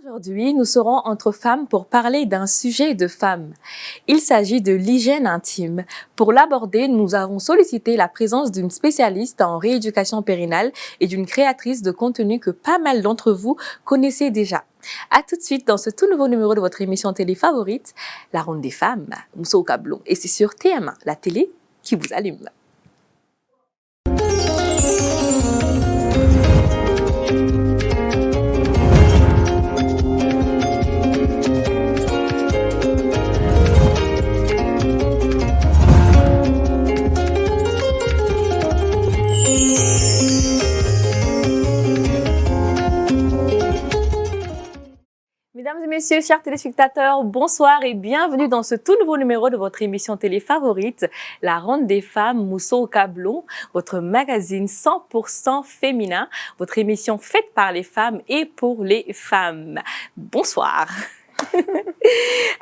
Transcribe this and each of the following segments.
Aujourd'hui, nous serons entre femmes pour parler d'un sujet de femmes. Il s'agit de l'hygiène intime. Pour l'aborder, nous avons sollicité la présence d'une spécialiste en rééducation périnale et d'une créatrice de contenu que pas mal d'entre vous connaissez déjà. À tout de suite dans ce tout nouveau numéro de votre émission télé favorite, La Ronde des Femmes, Mousso Kablon. Et c'est sur TM1, la télé qui vous allume. Mesdames et messieurs, chers téléspectateurs, bonsoir et bienvenue dans ce tout nouveau numéro de votre émission télé favorite, La Ronde des Femmes, Mousso Kablon, votre magazine 100% féminin, votre émission faite par les femmes et pour les femmes. Bonsoir.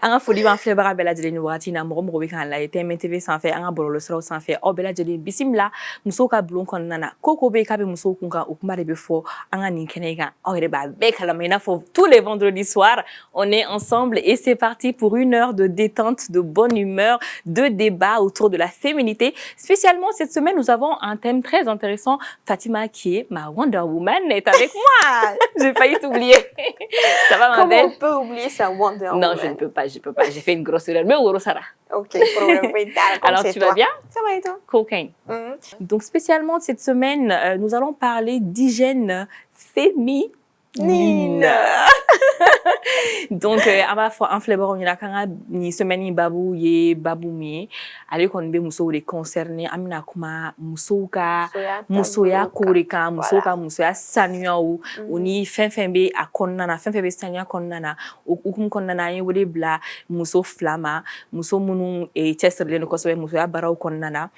Anga foli ban filɛ baga bɛɛ lajɛlen ni wagati na mɔgɔ mɔgɔ bɛ k'an lajɛ TMN TV sanfɛ an ka bɔlɔlɔsiraw sanfɛ aw bɛɛ lajɛlen bisimila musow ka bulon kɔnɔna na ko ko bɛ yen k'a bɛ musow kun kan o kuma de bɛ fɔ an ka nin kɛnɛ kan aw yɛrɛ b'a bɛɛ kalama i n'a fɔ tous les vendredis soirs on est ensemble et c'est parti pour une heure de détente, de bonne humeur, de débat autour de la féminité. Spécialement cette semaine nous avons un thème très intéressant. Fatima qui est ma Wonder Woman est avec moi. J'ai failli t'oublier. Ça va ma belle? Comment on peut oublier ça? Wonder non, Woman. je ne peux pas. J'ai fait une grosse erreur. Mais Oro Sarah. Ok, problème vital. Alors, tu vas bien? Ça va et toi? Cocaine. Donc, spécialement cette semaine, nous allons parler d'hygiène féminine. Donc, on va faire un flavor. On y a quand ni semaine ni babou ye babou mi. Allez qu'on be muso de concerné. Amina kuma musoka musoya koreka musoka musoya sanuya ou oni fɛn be a kɔnɔna fɛn be sanuya kɔnɔna o hukumu kɔnɔna ye wele bila muso flama muso minnu cɛsirilen don kosɛbɛ musoya baaraw kɔnɔna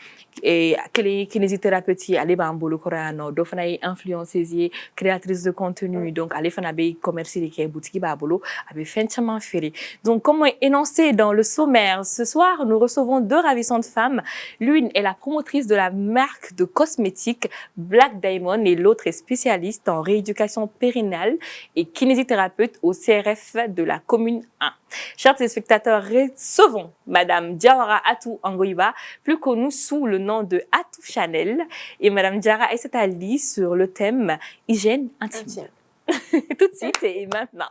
kelen kinésithérapeute ale b'an bolo kɔrɔ yan nɔ dɔ fana ye influenceuse ye créatrice de contenu donc ale fana be commerce de kɛ boutique b'a bolo a be fɛn caman feere. Donc comme énoncé dans le sommaire ce soir nous recevons deux ravissantes femmes. L'une est la promotrice de la marque de cosmétiques Black Diamond et l'autre est spécialiste en rééducation périnale et kinésithérapeute au CRF de la commune 1. Chers téléspectateurs, recevons Madame Diawara Atou Angoiba, plus connue sous le nom de Atou Chanel, et Madame Diara Aïssata Ali sur le thème hygiène intime. Tout de suite et maintenant.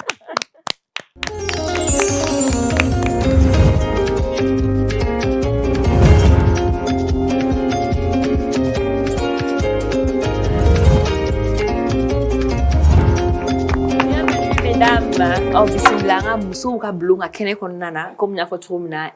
Aw bisimila an ka musow ka bulon ka kɛnɛ kɔnɔna na comme y'a fɔ cogo min na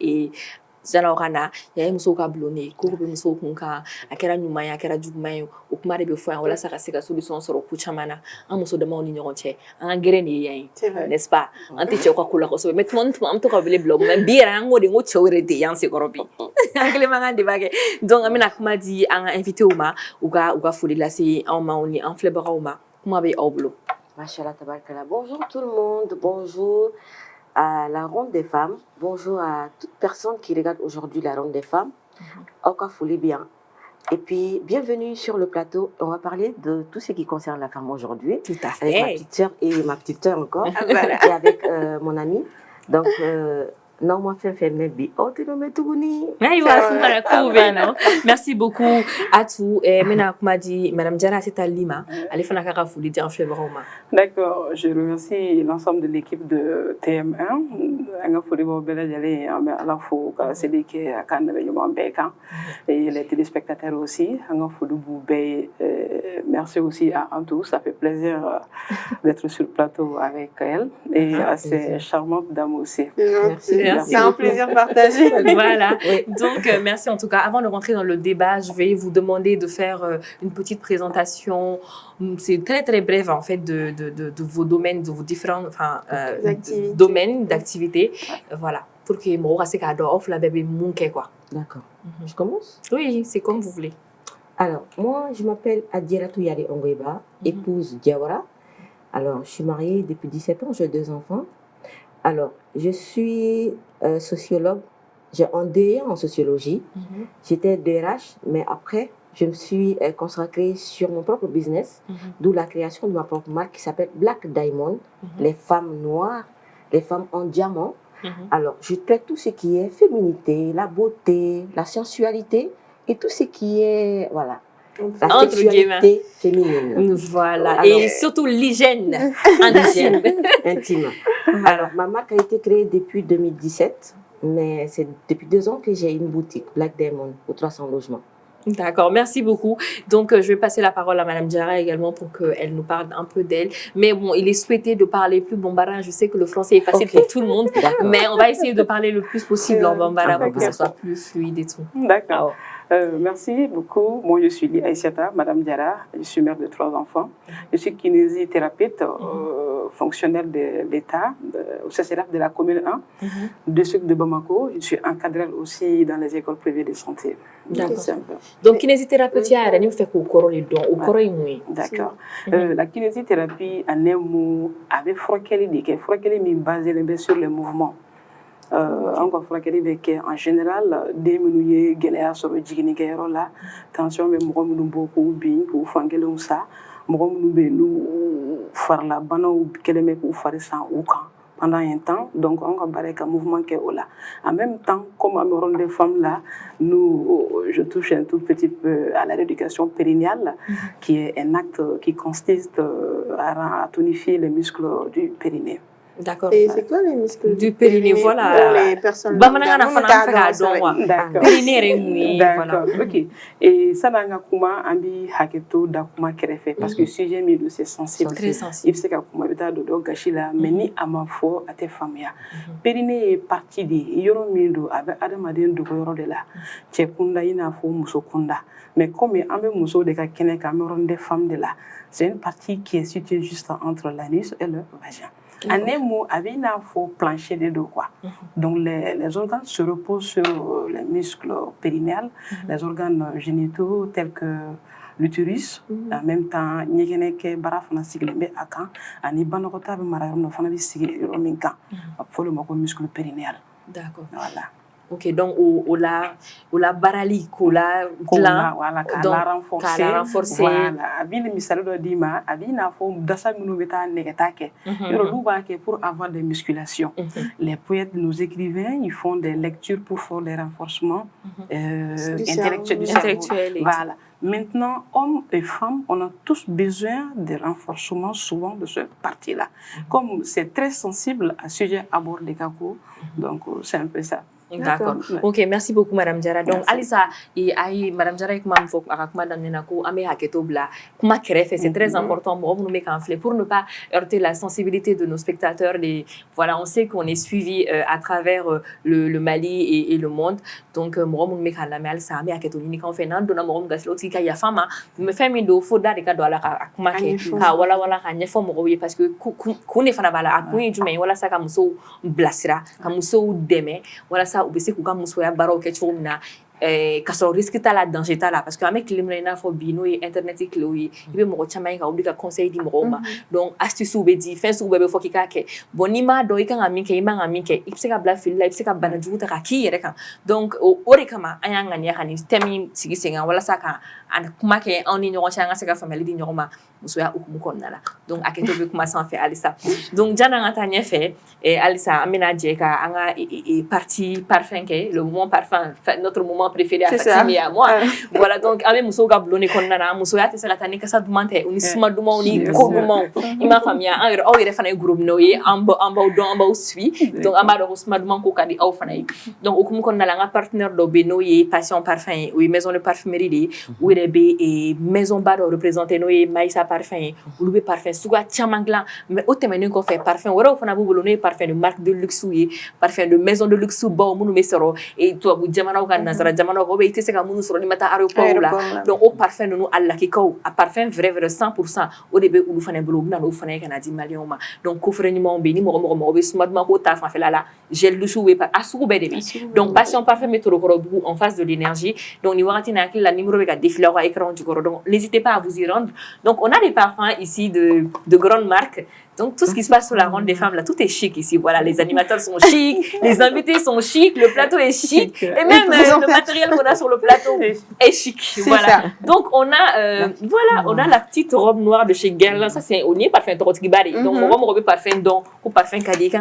Zana kana ya musow ka bulon ne ko bɛ musow kun kan a kɛra ɲuman ye a kɛra juguman ye o kuma de bɛ fɔ yan walasa ka se ka solution sɔrɔ ku caman na an muso damaw ni ɲɔgɔn cɛ an ka gɛrɛ de ye yan ye n'est-ce pas an tɛ cɛw ka ko la kosɛbɛ mais tuma an bɛ to ka wele bila mais bi yɛrɛ an ko de ko cɛw yɛrɛ de y'an sekɔrɔ bi an kelen man kan débat kɛ donc an bɛna kuma di an ka invité ma u ka foli lase anw ma ni an filɛbagaw ma kuma bɛ aw bolo. Machallah tabarkala. Bonjour tout le monde, bonjour à la Ronde des Femmes, bonjour à toute personne qui regarde aujourd'hui la Ronde des Femmes. Oka folie bien. Et puis, bienvenue sur le plateau. On va parler de tout ce qui concerne la femme aujourd'hui. Tout à fait. Avec ma petite sœur et ma petite sœur encore. Et avec mon ami. Donc, non, moi, merci beaucoup à tous. Madame Diara Aïssata Lima, allez faire la carafe ou en fleur. D'accord, je remercie l'ensemble de l'équipe de TM1. Et les téléspectateurs aussi. Merci aussi à Antou, ça fait plaisir d'être sur le plateau avec elle et à ces charmantes dames aussi. Merci. C'est un plaisir partagé. Voilà. Donc, merci en tout cas. Avant de rentrer dans le débat, je vais vous demander de faire une petite présentation. C'est très, très bref, en fait, de vos domaines, de vos différents domaines d'activité. Voilà. Pour que moi, c'est qu'à offre la bébé monke quoi. D'accord. Je commence? Oui, c'est comme vous voulez. Alors, moi, je m'appelle Adielatou Yari Ongoiba, épouse Diawara. Alors, je suis mariée depuis 17 ans, j'ai 2 enfants. Alors, je suis sociologue, j'ai un DEA en sociologie. J'étais DRH, mais après, je me suis consacrée sur mon propre business, d'où la création de ma propre marque qui s'appelle Black Diamond, les femmes noires, les femmes en diamant. Alors, je traite tout ce qui est féminité, la beauté, la sensualité et tout ce qui est, voilà, la sexualité féminine. Voilà, Alors, et surtout l'hygiène intime. Intime. Alors, ma marque a été créée depuis 2017, mais c'est depuis 2 ans que j'ai une boutique, Black Diamond, pour 300 logements. D'accord, merci beaucoup. Donc, je vais passer la parole à Madame Diarra également pour qu'elle nous parle un peu d'elle. Mais bon, il est souhaité de parler plus bambara. Je sais que le français est facile pour tout le monde, mais on va essayer de parler le plus possible en bambara pour que ce soit plus fluide et tout. D'accord. Merci beaucoup. Moi, je suis Aïssata, Madame Diarra. Je suis mère de 3 enfants. Je suis kinésithérapeute, fonctionnaire de l'État, au CCRF de la commune 1, district de Bamako. Je suis encadrée aussi dans les écoles privées de santé. D'accord. Donc, kinésithérapeute, il faut D'accord. La kinésithérapie, en un mot, avec Froqueli, basé sur les mouvements. Encore furakɛli bɛ kɛ en général den minnu ye gɛlɛya sɔrɔ jiginnikɛyɔrɔ la tension bɛ mɔgɔ minnu bɔ k'u bin k'u fankelenw sa mɔgɔ minnu bɛ yen n'u farilabanaw kɛlen bɛ k'u fari san u kan pendant un temps donc on ka baara ka mouvement kɛ o la en même temps comme à rôle des femmes là je touche un tout petit peu à la rééducation périnéale qui est un acte qui consiste à tonifier les muscles du périnée. D'accord. Et c'est quoi les muscles du périnée, voilà. Pour les personnes D'accord. Ok. Et ça, n'a kuma ambi haketo da kuma kerefe parce que sujet mi do c'est sensible. Très sensible. Il sait que kuma beta do gashila mais ni amafo ate famia. Périnée est partie de yoro mi do avec adamaden do yoro de la. Che kunda ina fo muso kunda. Mais comme ambe muso de ka kene ka des femmes de la. C'est une partie qui est située juste entre l'anus et le vagin. En un mot, avec un faux plancher de dos, quoi. Donc, les organes se reposent sur les muscles périnéales, les organes génitaux tels que l'utérus. En même temps, nyégeneke barafana siglembe akan, ani banokota be marayon fana bi sigir rominka. Faut le mot muscle périnéal. D'accord. Voilà. Ok, donc au la barali, la gland, voilà, la renforcer. Voilà, abine misalo do dima, abina fo dasa minu beta negetake. Pour avoir des musculations. Les poètes, nos écrivains, ils font des lectures pour faire des renforcements intellectuels du cerveau. Voilà. Maintenant, hommes et femmes, on a tous besoin de renforcement souvent de cette partie-là. Comme c'est très sensible à ce sujet abordé, donc c'est un peu ça. D'accord. Ok, merci beaucoup Madame Diarra. Donc Alisa et Madame Diarra kuma mfo akuma damena ko ame haketo bla kuma kerefe c'est très important pour ne pas heurter la sensibilité de nos spectateurs. Voilà, on sait qu'on est suivi à travers le Mali et le monde. Donc mo mun me kala me Alisa ame haketo ni kan fe nan dona mo ngaslo tika ya fama me fami do fo da ka do ala akuma ke ka wala ka nyefo mo parce que ku ne fana bala akuni jume wala saka muso blasira ka muso deme wala sa ubese kuka musoya baraw kɛ cogo min na ka sɔrɔ risque t'a la danger t'a la parce que an bɛ tile min na i n'a fɔ bi n'o ye internet tile ye i bɛ mɔgɔ caman ye ka wuli ka conseil di mɔgɔw ma donc astuces bɛ di fɛn sugu bɛɛ bɛ fɔ k'i k'a kɛ bon n'i m'a dɔn i kan ka min kɛ i man ka min kɛ i bɛ se ka bila fili la i bɛ se ka bana jugu ta k'a k'i yɛrɛ kan donc o de kama an y'an ŋaniya ka nin thème in sigi sen kan walasa ka kuma kɛ anw ni ɲɔgɔn cɛ an ka se ka faamuyali di ɲɔgɔn ma musoya hukumu kɔnɔna la donc hakɛto bɛ kuma sanfɛ halisa donc janni an ka taa ɲɛfɛ halisa an bɛna jɛ ka an ka partie parfum kɛ le moment parfum notre moment préféré à Fatima et à moi voilà donc an bɛ musow ka bulon de kɔnɔna na musoya tɛ se ka taa ni kasa duman tɛ u ni suma dumanw ni ko dumanw i m'a faamuya aw yɛrɛ fana ye groupe minɛw ye an b'aw dɔn an b'aw suit donc an b'a dɔn ko suma duman ko ka di aw fana ye donc hukumu kɔnɔna la an ka partenaire dɔ bɛ yen n'o ye Passion Parfum ye o ye maison de parfumerie de ye u yɛrɛ bɛ maison ba dɔ représenter n'o ye Maïssa Parfum ye olu bɛ parfum suguya caman dilan mais o tɛmɛnen kɔfɛ parfum wɛrɛw fana b'u bolo n'o ye parfum de marque de luxe ye parfum de maison de luxe baw minnu bɛ sɔrɔ tubabu jamanaw ka nanzara jamanaw kan ou bien i tɛ se ka minnu sɔrɔ n'i ma taa aéroport la donc o parfum ninnu a lakikaw a parfum vrai 100% o de bɛ olu fana bolo u bɛ na n'o fana ye ka na di maliyɛnw ma donc kofre ɲumanw bɛ yen ni mɔgɔ bɛ suma duman ko ta fanfɛla la gel douche bɛ a sugu bɛɛ de bɛ donc Passion Parfum bɛ Torokɔrɔbugu en face de l'énergie donc nin wagati na hakili la numéro bɛ ka défiler aw ka écran jukɔrɔ donc n'hésitez pas à vous y rendre donc on a des parfums ici de grandes marques Donc, tout ce qui se passe sur la ronde des femmes, là, tout est chic ici. Voilà, les animateurs sont chics, les invités sont chics, le plateau est chic, et même le matériel qu'on a sur le plateau est chic. Voilà. Ça. Donc, on a, on a la petite robe noire de chez Guerlain. Ça, c'est un parfum Torotskibari. Donc, mon robe parfum don, ou parfum Kadika,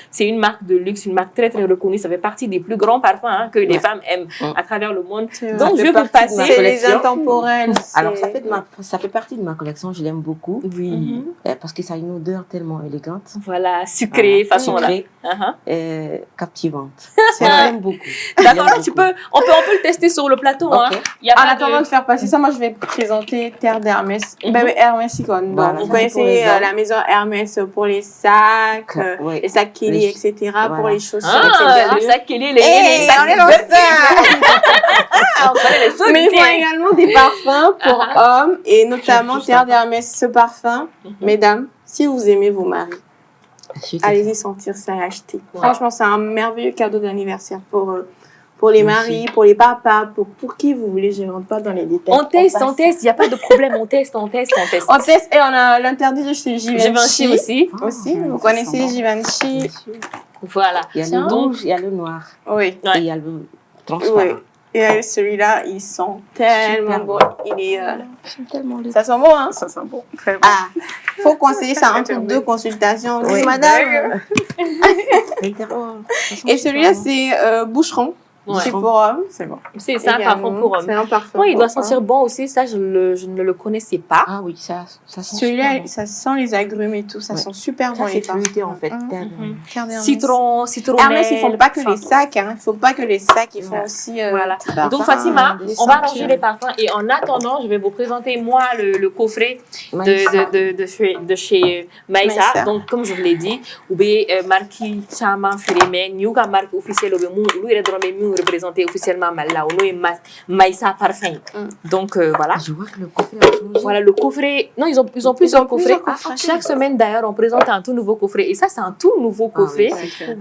c'est une marque de luxe, une marque très, très reconnue. Ça fait partie des plus grands parfums que les femmes aiment à travers le monde. Donc, je vais vous passer. C'est les intemporels. Alors, ça fait partie de ma collection. Je l'aime beaucoup. Oui. Parce que ça a une odeur tellement élégante. Voilà, sucrée, façon là. Captivante. J'aime beaucoup. D'accord, on peut le tester sur le plateau. Okay. Hein. En attendant de faire passer ça, moi je vais présenter Terre d'Hermès. Hermès Icône. Vous connaissez la maison Hermès pour les sacs, les sacs Kelly, etc. Pour les chaussures, etc. Les sacs Kelly, les sacs. On est dans ça. Mais il y a également des parfums pour hommes et notamment Terre d'Hermès. Ce parfum, mesdames, si vous aimez vos maris, allez-y sentir ça et acheter. Franchement, c'est un merveilleux cadeau d'anniversaire pour les maris, pour les papas, pour qui vous voulez. Je ne rentre pas dans les détails. On teste, il n'y a pas de problème. On teste. On teste et on a l'interdit de chez Givenchy aussi. Vous connaissez Givenchy. Voilà. Il y a le rouge, il y a le noir. Oui. Et il y a le transparent. Oui. Et celui-là, il sent tellement bon. Il est. Ça sent bon, hein? Ça sent bon. Très bon. Ah, faut conseiller ça entre deux consultations. Oui, madame. Et celui-là, c'est Boucheron. C'est pour homme. C'est bon. C'est un parfum pour homme. C'est un parfum. Oui, il doit sentir bon aussi. Ça, je ne le connaissais pas. Ah oui, ça sent. Celui-là, ça sent les agrumes et tout. Ça sent super bon. C'est fruité en fait. Citron, Hermès, ils font pas que les sacs. Il faut pas que les sacs. Ils font aussi. Voilà. Donc Fatima, on va ranger les parfums et en attendant, je vais vous présenter moi le coffret de chez Maïsa. Donc comme je vous l'ai dit, oubé marqué Chama Fireme, Nyuga marque officielle oubé mou, lui est représenté officiellement là, on est Maïsa Parfum. Donc voilà. Je vois que le coffret a changé. Voilà le coffret. Non, ils ont plusieurs coffrets. Chaque semaine d'ailleurs, on présente un tout nouveau coffret et ça c'est un tout nouveau coffret,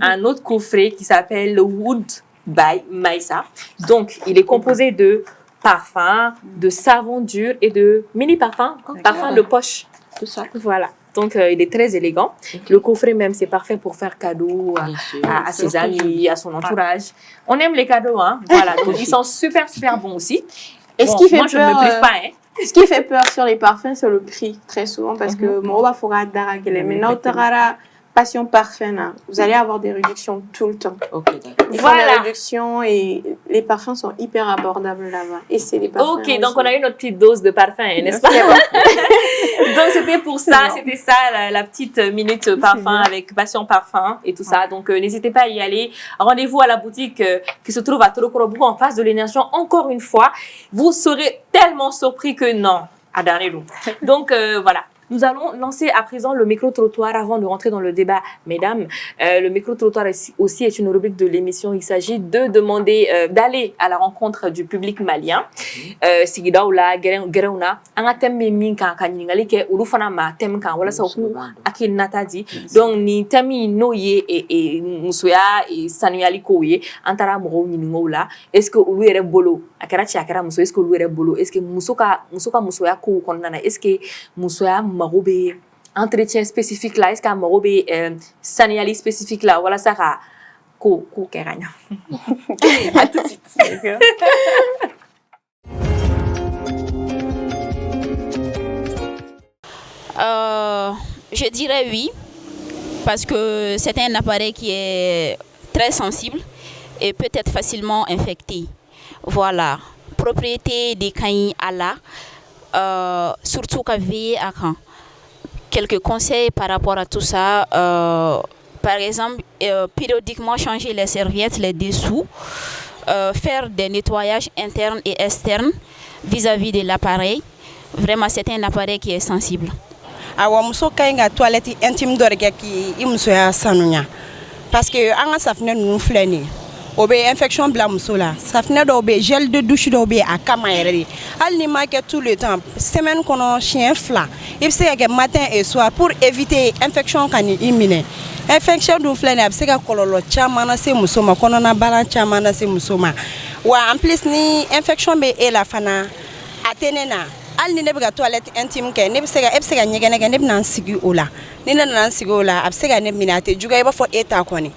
un autre coffret qui s'appelle le Wood by Maïsa. Donc il est composé de parfums, de savon dur et de mini parfums, parfums de poche. Tout ça. Voilà. Donc, il est très élégant. Le coffret même, c'est parfait pour faire cadeau à ses amis, à son entourage. On aime les cadeaux, hein. Voilà. Donc, ils sont super, super bons aussi. Et ce qui fait moi, je ne me prive pas, hein. Ce qui fait peur sur les parfums, c'est le prix, très souvent, parce que moi, maintenant, Passion Parfum, vous allez avoir des réductions tout le temps. Ils font des réductions et les parfums sont hyper abordables là-bas. Et c'est les parfums. Ok, donc on a eu notre petite dose de parfum, n'est-ce pas? Donc c'était pour ça, c'était ça la petite minute parfum avec Passion Parfum et tout ça. Donc n'hésitez pas à y aller. Rendez-vous à la boutique qui se trouve à Torokorobougou en face de l'Énergie. Encore une fois, vous serez tellement surpris que non. À dernier loup. Donc voilà. Nous allons lancer à présent le micro-trottoir avant de rentrer dans le débat, mesdames. Le micro-trottoir aussi est une rubrique de l'émission. Il s'agit de demander, d'aller à la rencontre du public malien. Sigida ou la Gereuna, un thème minka kaningali ke urufana ma thème kan wala sa ku akil natadi. Donc ni thème noye et musoya et sanuali koye antara mo nyingo la. Est-ce que ulu ere bolo akara chi akara muso est-ce que ulu ere bolo est-ce que musoka musoya ko konnana est-ce que musoya marobe entretien spécifique là est-ce qu'un marobe sanuali spécifique là voilà ça ko keranya. À tout de suite. Je dirais oui, parce que c'est un appareil qui est très sensible et peut être facilement infecté. Voilà. Propriété des caïns à la, surtout qu'à veiller à quand. Quelques conseils par rapport à tout ça. Par exemple, périodiquement changer les serviettes, les dessous, faire des nettoyages internes et externes vis-à-vis de l'appareil. Vraiment, c'est un appareil qui est sensible. Awa muso kainga toilette intime dorga ki imuso ya sanunya parce que anga safne nu fleni obe infection bla muso la safne do be gel de douche do be akama yere al ni make tout le temps semaine kono chien fla il se que matin et soir pour éviter infection kan imine infection du fleni ab se ka kololo chama na se muso ma kono na bala chama na se muso ma wa en plus ni infection be e la fana atenena al ni ne bɛ ka toilette intime kɛ ne bɛ se ka e bɛ se ka ɲɛgɛn kɛ ne bɛ na n sigi o la ni ne nana n sigi o la a bɛ se ka ne minɛ a tɛ juguya i b'a fɔ e ta kɔni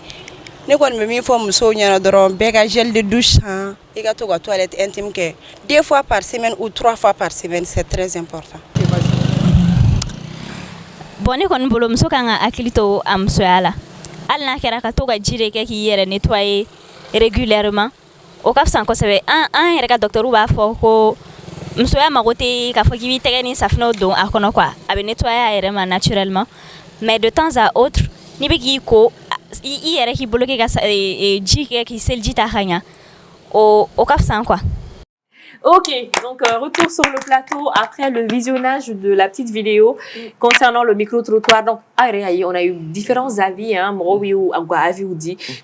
ne kɔni bɛ min fɔ musow ɲɛna dɔrɔn bɛɛ ka gel de douche san i ka to ka toilette intime kɛ 2 fois par semaine ou 3 fois par semaine c'est très important. Bon ne kɔni bolo muso kan ka hakili to a musoya la hali n'a kɛra ka to ka ji de kɛ k'i yɛrɛ nettoyer régulièrement o ka fisa kosɛbɛ an yɛrɛ ka docteur b'a fɔ ko musoya mago tɛ k'a fɔ k'i b'i tɛgɛ ni safinɛw don a kɔnɔ quoi a bɛ nettoyer a yɛrɛ ma naturellement mais de temps à autre n'i bɛ k'i ko i yɛrɛ k'i bolo kɛ ka ji kɛ k'i seliji ta ka ɲa o ka fisa quoi. Ok, donc retour sur le plateau après le visionnage de la petite vidéo concernant le micro-trottoir. Donc, on a eu différents avis, hein,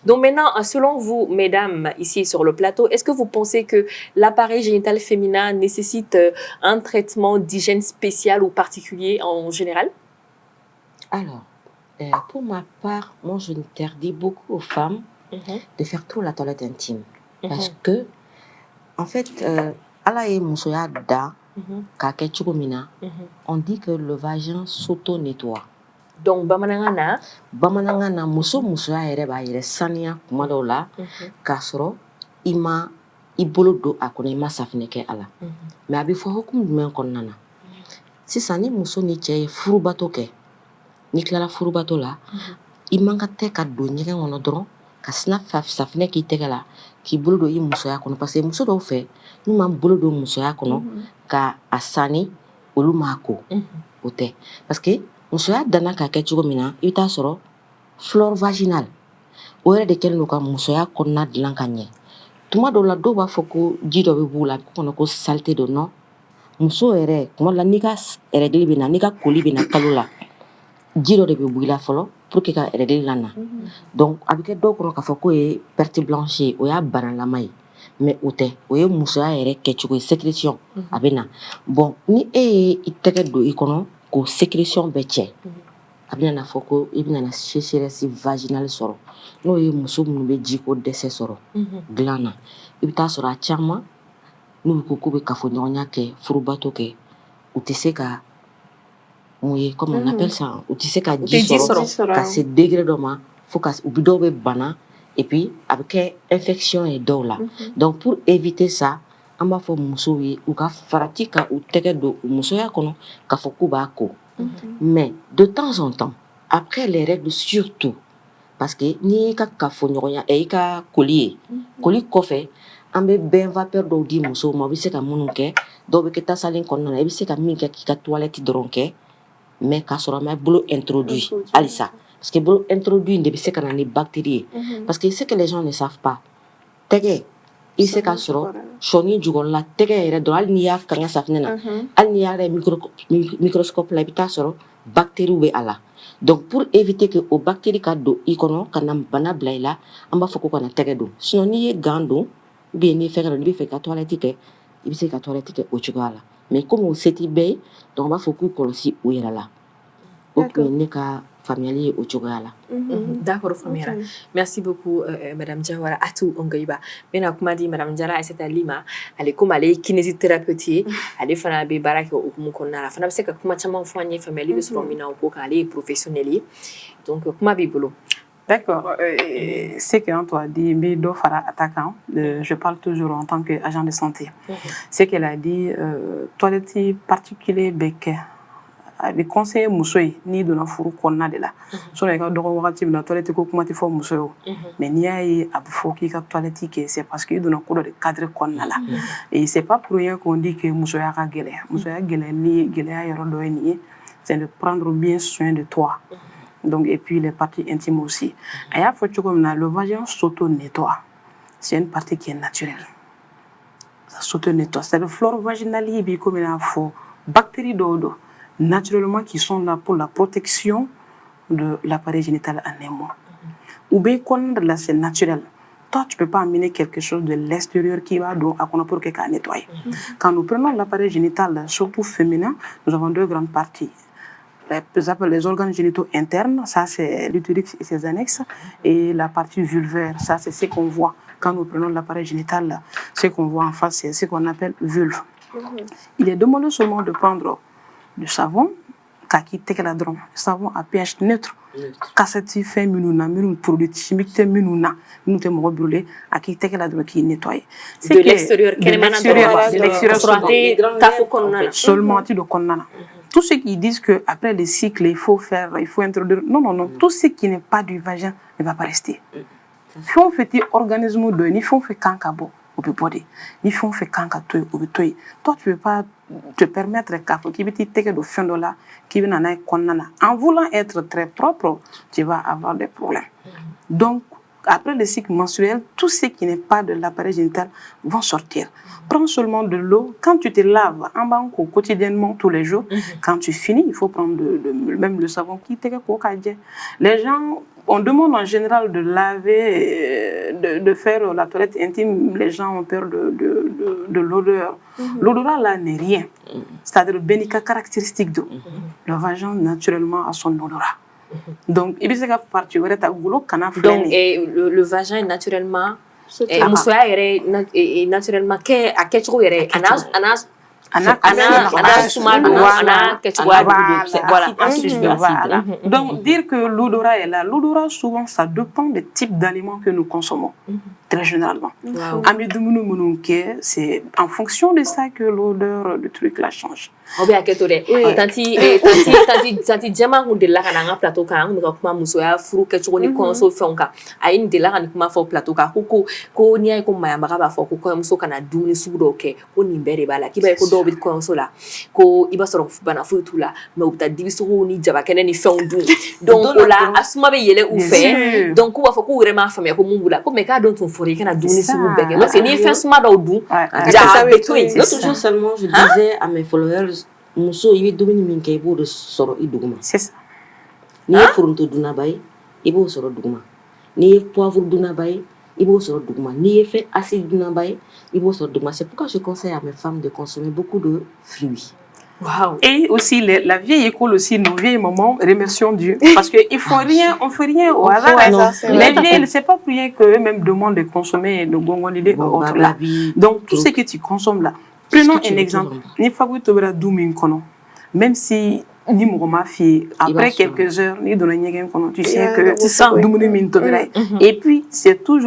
donc maintenant, selon vous, mesdames, ici sur le plateau, est-ce que vous pensez que l'appareil génital féminin nécessite un traitement d'hygiène spécial ou particulier en général? Alors, pour ma part, moi je interdis beaucoup aux femmes de faire trop la toilette intime. Parce que, en fait, on dit que le vagin s'auto-nettoie. Donc, bamanangana muso musoya yɛrɛ b'a yɛrɛ saniya kuma dɔw la k'a sɔrɔ i bolo don a kɔnɔ i ma safinɛ kɛ a la. Mais a bɛ fɔ hukumu jumɛn kɔnɔna na sisan ni muso ni cɛ ye furubato kɛ ni tilala furubato la i man ka tɛ ka don ɲɛgɛn kɔnɔ dɔrɔn ka sina safinɛ k'i tɛgɛ la k'i bolo don i musoya kɔnɔ parce que muso dɔw fɛ n'u ma bolo don musoya kɔnɔ ka a sani olu m'a ko o tɛ parce que musoya danna k'a kɛ cogo min na i bɛ taa sɔrɔ flore vaginale o yɛrɛ de kɛlen don ka musoya kɔnɔna dilan ka ɲɛ tuma dɔw la dɔw b'a fɔ ko ji dɔ bɛ b'u la ko kɔnɔ ko saleté don non muso yɛrɛ kuma la n'i ka règle bɛ na n'i ka koli bɛ na kalo la ji dɔ de bɛ bɔ i la fɔlɔ pour que ka règle lana donc a bɛ kɛ dɔw kɔnɔ k'a fɔ k'o ye perte blanche ye o y'a banalama ye mais o tɛ o ye musoya yɛrɛ kɛcogo ye sécrétion a bɛ na bon ni e ye i tɛgɛ don i kɔnɔ k'o sécrétion bɛɛ cɛ a bɛ na fɔ ko i bɛna sécheresse vaginale sɔrɔ n'o ye muso minnu bɛ jiko dɛsɛ sɔrɔ dilan na i bɛ taa sɔrɔ a caman n'u ko k'u bɛ kafoɲɔgɔnya kɛ furubato kɛ u tɛ se ka mun ye comme on appelle ça u tɛ se ka ji sɔrɔ ka se degré dɔ ma fo ka u dɔw bɛ bana et puis a bɛ kɛ infection ye dɔw la donc pour éviter ça an b'a fɔ musow ye u ka farati ka u tɛgɛ don u musoya kɔnɔ k'a fɔ k'u b'a ko mais de temps en temps après les règles surtout parce que n'i y'i ka kafoɲɔgɔnya i ka koli ye koli kɔfɛ an bɛ bain vapeur dɔw di musow ma u bɛ se ka minnu kɛ dɔw bɛ kɛ tasalen kɔnɔna na i bɛ se ka min kɛ k'i ka toilette dɔrɔn kɛ mais k'a sɔrɔ a ma bolo introduit halisa parce que bolo introduit de bɛ se ka na ni bactérie ye parce que ce que les gens ne savent pas tɛgɛ i bɛ se k'a sɔrɔ sɔni jukɔrɔla tɛgɛ yɛrɛ dɔrɔn hali n'i y'a kanga safinɛ na hali n'i y'a yɛrɛ microscope la i bɛ taa sɔrɔ bactérie bɛ a la donc pour éviter que o bactérie ka don i kɔnɔ ka na bana bila i la an b'a fɔ ko kana tɛgɛ don sinon n'i ye gant don ou bien n'i fɛn dɔ n'i bɛ fɛ ka toilette kɛ i bɛ se ka toilette kɛ o cogoya la mais comme o se t'i bɛɛ ye donc an b'a fɔ k'u kɔlɔsi u yɛrɛ la o tun ye ne ka faamuyali ye o cogoya la. D'accord, faamuyara. Merci beaucoup Madame Diawara Atou Ongoiba. Bena kuma di Madame Diarra Aissata Lima ale comme ale kinésithérapeute ye ale fana bɛ baara kɛ o hukumu kɔnɔna la fana bɛ se ka kuma caman fɔ an ye faamuyali bɛ sɔrɔ min na o ko kan ale ye professionnel ye donc kuma b'i bolo. D'accord. C'est qu'Antoine a dit, attaquant, je parle toujours en tant qu'agent de santé. C'est qu'elle a dit, toilette particulier bec. Les conseils musoy ni donna furu kɔnɔna de la so i ka dɔgɔ wagati min na toilette ko kuma tɛ fɔ muso ye mais n'i y'a ye a bɛ fɔ k'i ka toilette kɛ c'est parce que i donna ko dɔ de cadre kɔnɔna la et c'est pas pour rien qu'on dit que musoya ka gɛlɛn musoya gɛlɛyali gɛlɛya yɔrɔ dɔ ye nin ye c'est de prendre bien soin de toi donc et puis les parties intimes aussi a y'a fɔ cogo min na le vagin s'auto-nettoie c'est une partie qui est naturelle ça s'auto-nettoie c'est le flore vaginale yi bi comme il faut bactéries dɔw do naturellement qui sont là pour la protection de l'appareil génital en un mot. Ou bien quand là c'est naturel. Toi tu peux pas amener quelque chose de l'extérieur qui va donc à pour que qu'à nettoyer. Quand nous prenons l'appareil génital surtout féminin, nous avons deux grandes parties. Les organes génitaux internes, ça c'est l'utérus et ses annexes, et la partie vulvaire, ça c'est ce qu'on voit quand nous prenons l'appareil génital, ce qu'on voit en face, c'est ce qu'on appelle vulve. Il est demandé seulement de prendre du savon, kaki tekeladron, savon à pH neutre. Cassette fait minuna, produit chimique te minuna, nous te mort brûlé, à qui tekeladron qui nettoie. De l'extérieur, de l'extérieur, seulement tu le connais. Tous ceux qui disent que après le cycle il faut introduire, non, tout ce qui n'est pas du vagin ne va pas rester. Si on fait des organismes de, ni font fait kankabo. Ni font fait kanka toi ou toi tu veux pas te permettre qui veut te de fin de là qui vient en voulant être très propre tu vas avoir des problèmes. Donc après le cycle menstruel, tout ce qui n'est pas de l'appareil génital vont sortir. Prends seulement de l'eau. Quand tu te laves en banque quotidiennement tous les jours, quand tu finis, il faut prendre même le savon qui te les gens, on demande en général de laver, de faire la toilette intime. Les gens ont peur de l'odeur. L'odeur là n'est rien. C'est-à-dire le bénica caractéristique de le vagin naturellement a son odeur. Donc, il y a partie donc le vagin naturellement naturellement à quelque chose voilà. Donc dire que l'odorat est là, l'odorat souvent ça dépend des types d'aliments que nous consommons très généralement. C'est en fonction de ça que l'odeur du truc la change. Tanti jama hu de la kana plateau kan mu kuma muso ya furu ke choni konso fonka ayin de la kan kuma fo plateau ka ko ni ay ko mayamba ka ba fo ko muso kana dumuni sudo ke ko ni bere bala ki ba ko do bi konso la ko iba soro bana futu la me ubta dibiso ni jaba kene ni fondu donc la asuma be yele ou fait donc ko fo ko vraiment famia ko mungula ko me ka don ton fori kana dumuni sudo beke parce que ni fin suma do du ja betoi l'autre jour seulement je disais à mes followers muso ibe domini min kay bo de soro iduguma c'est ça ni furunto duna bay ibo soro duguma ni poivre duna bay ibo soro duguma ni fait acide duna bay ibo soro duguma. C'est pourquoi je conseille à mes femmes de consommer beaucoup de fruits. Wow. Et aussi la vieille école aussi, nos vieilles mamans, remercions Dieu parce que il faut rien, on fait rien au hasard. Les vieilles, c'est pas pour rien que eux-mêmes demandent de consommer de gongonidé autre là. Donc tout ce que tu consommes là. Prenons un exemple. Ni fabrique tobera doumin kono. Même si ni moma fi après quelques heures ni donner nyegen kono, tu sais que doumin min tobera. Et puis c'est pour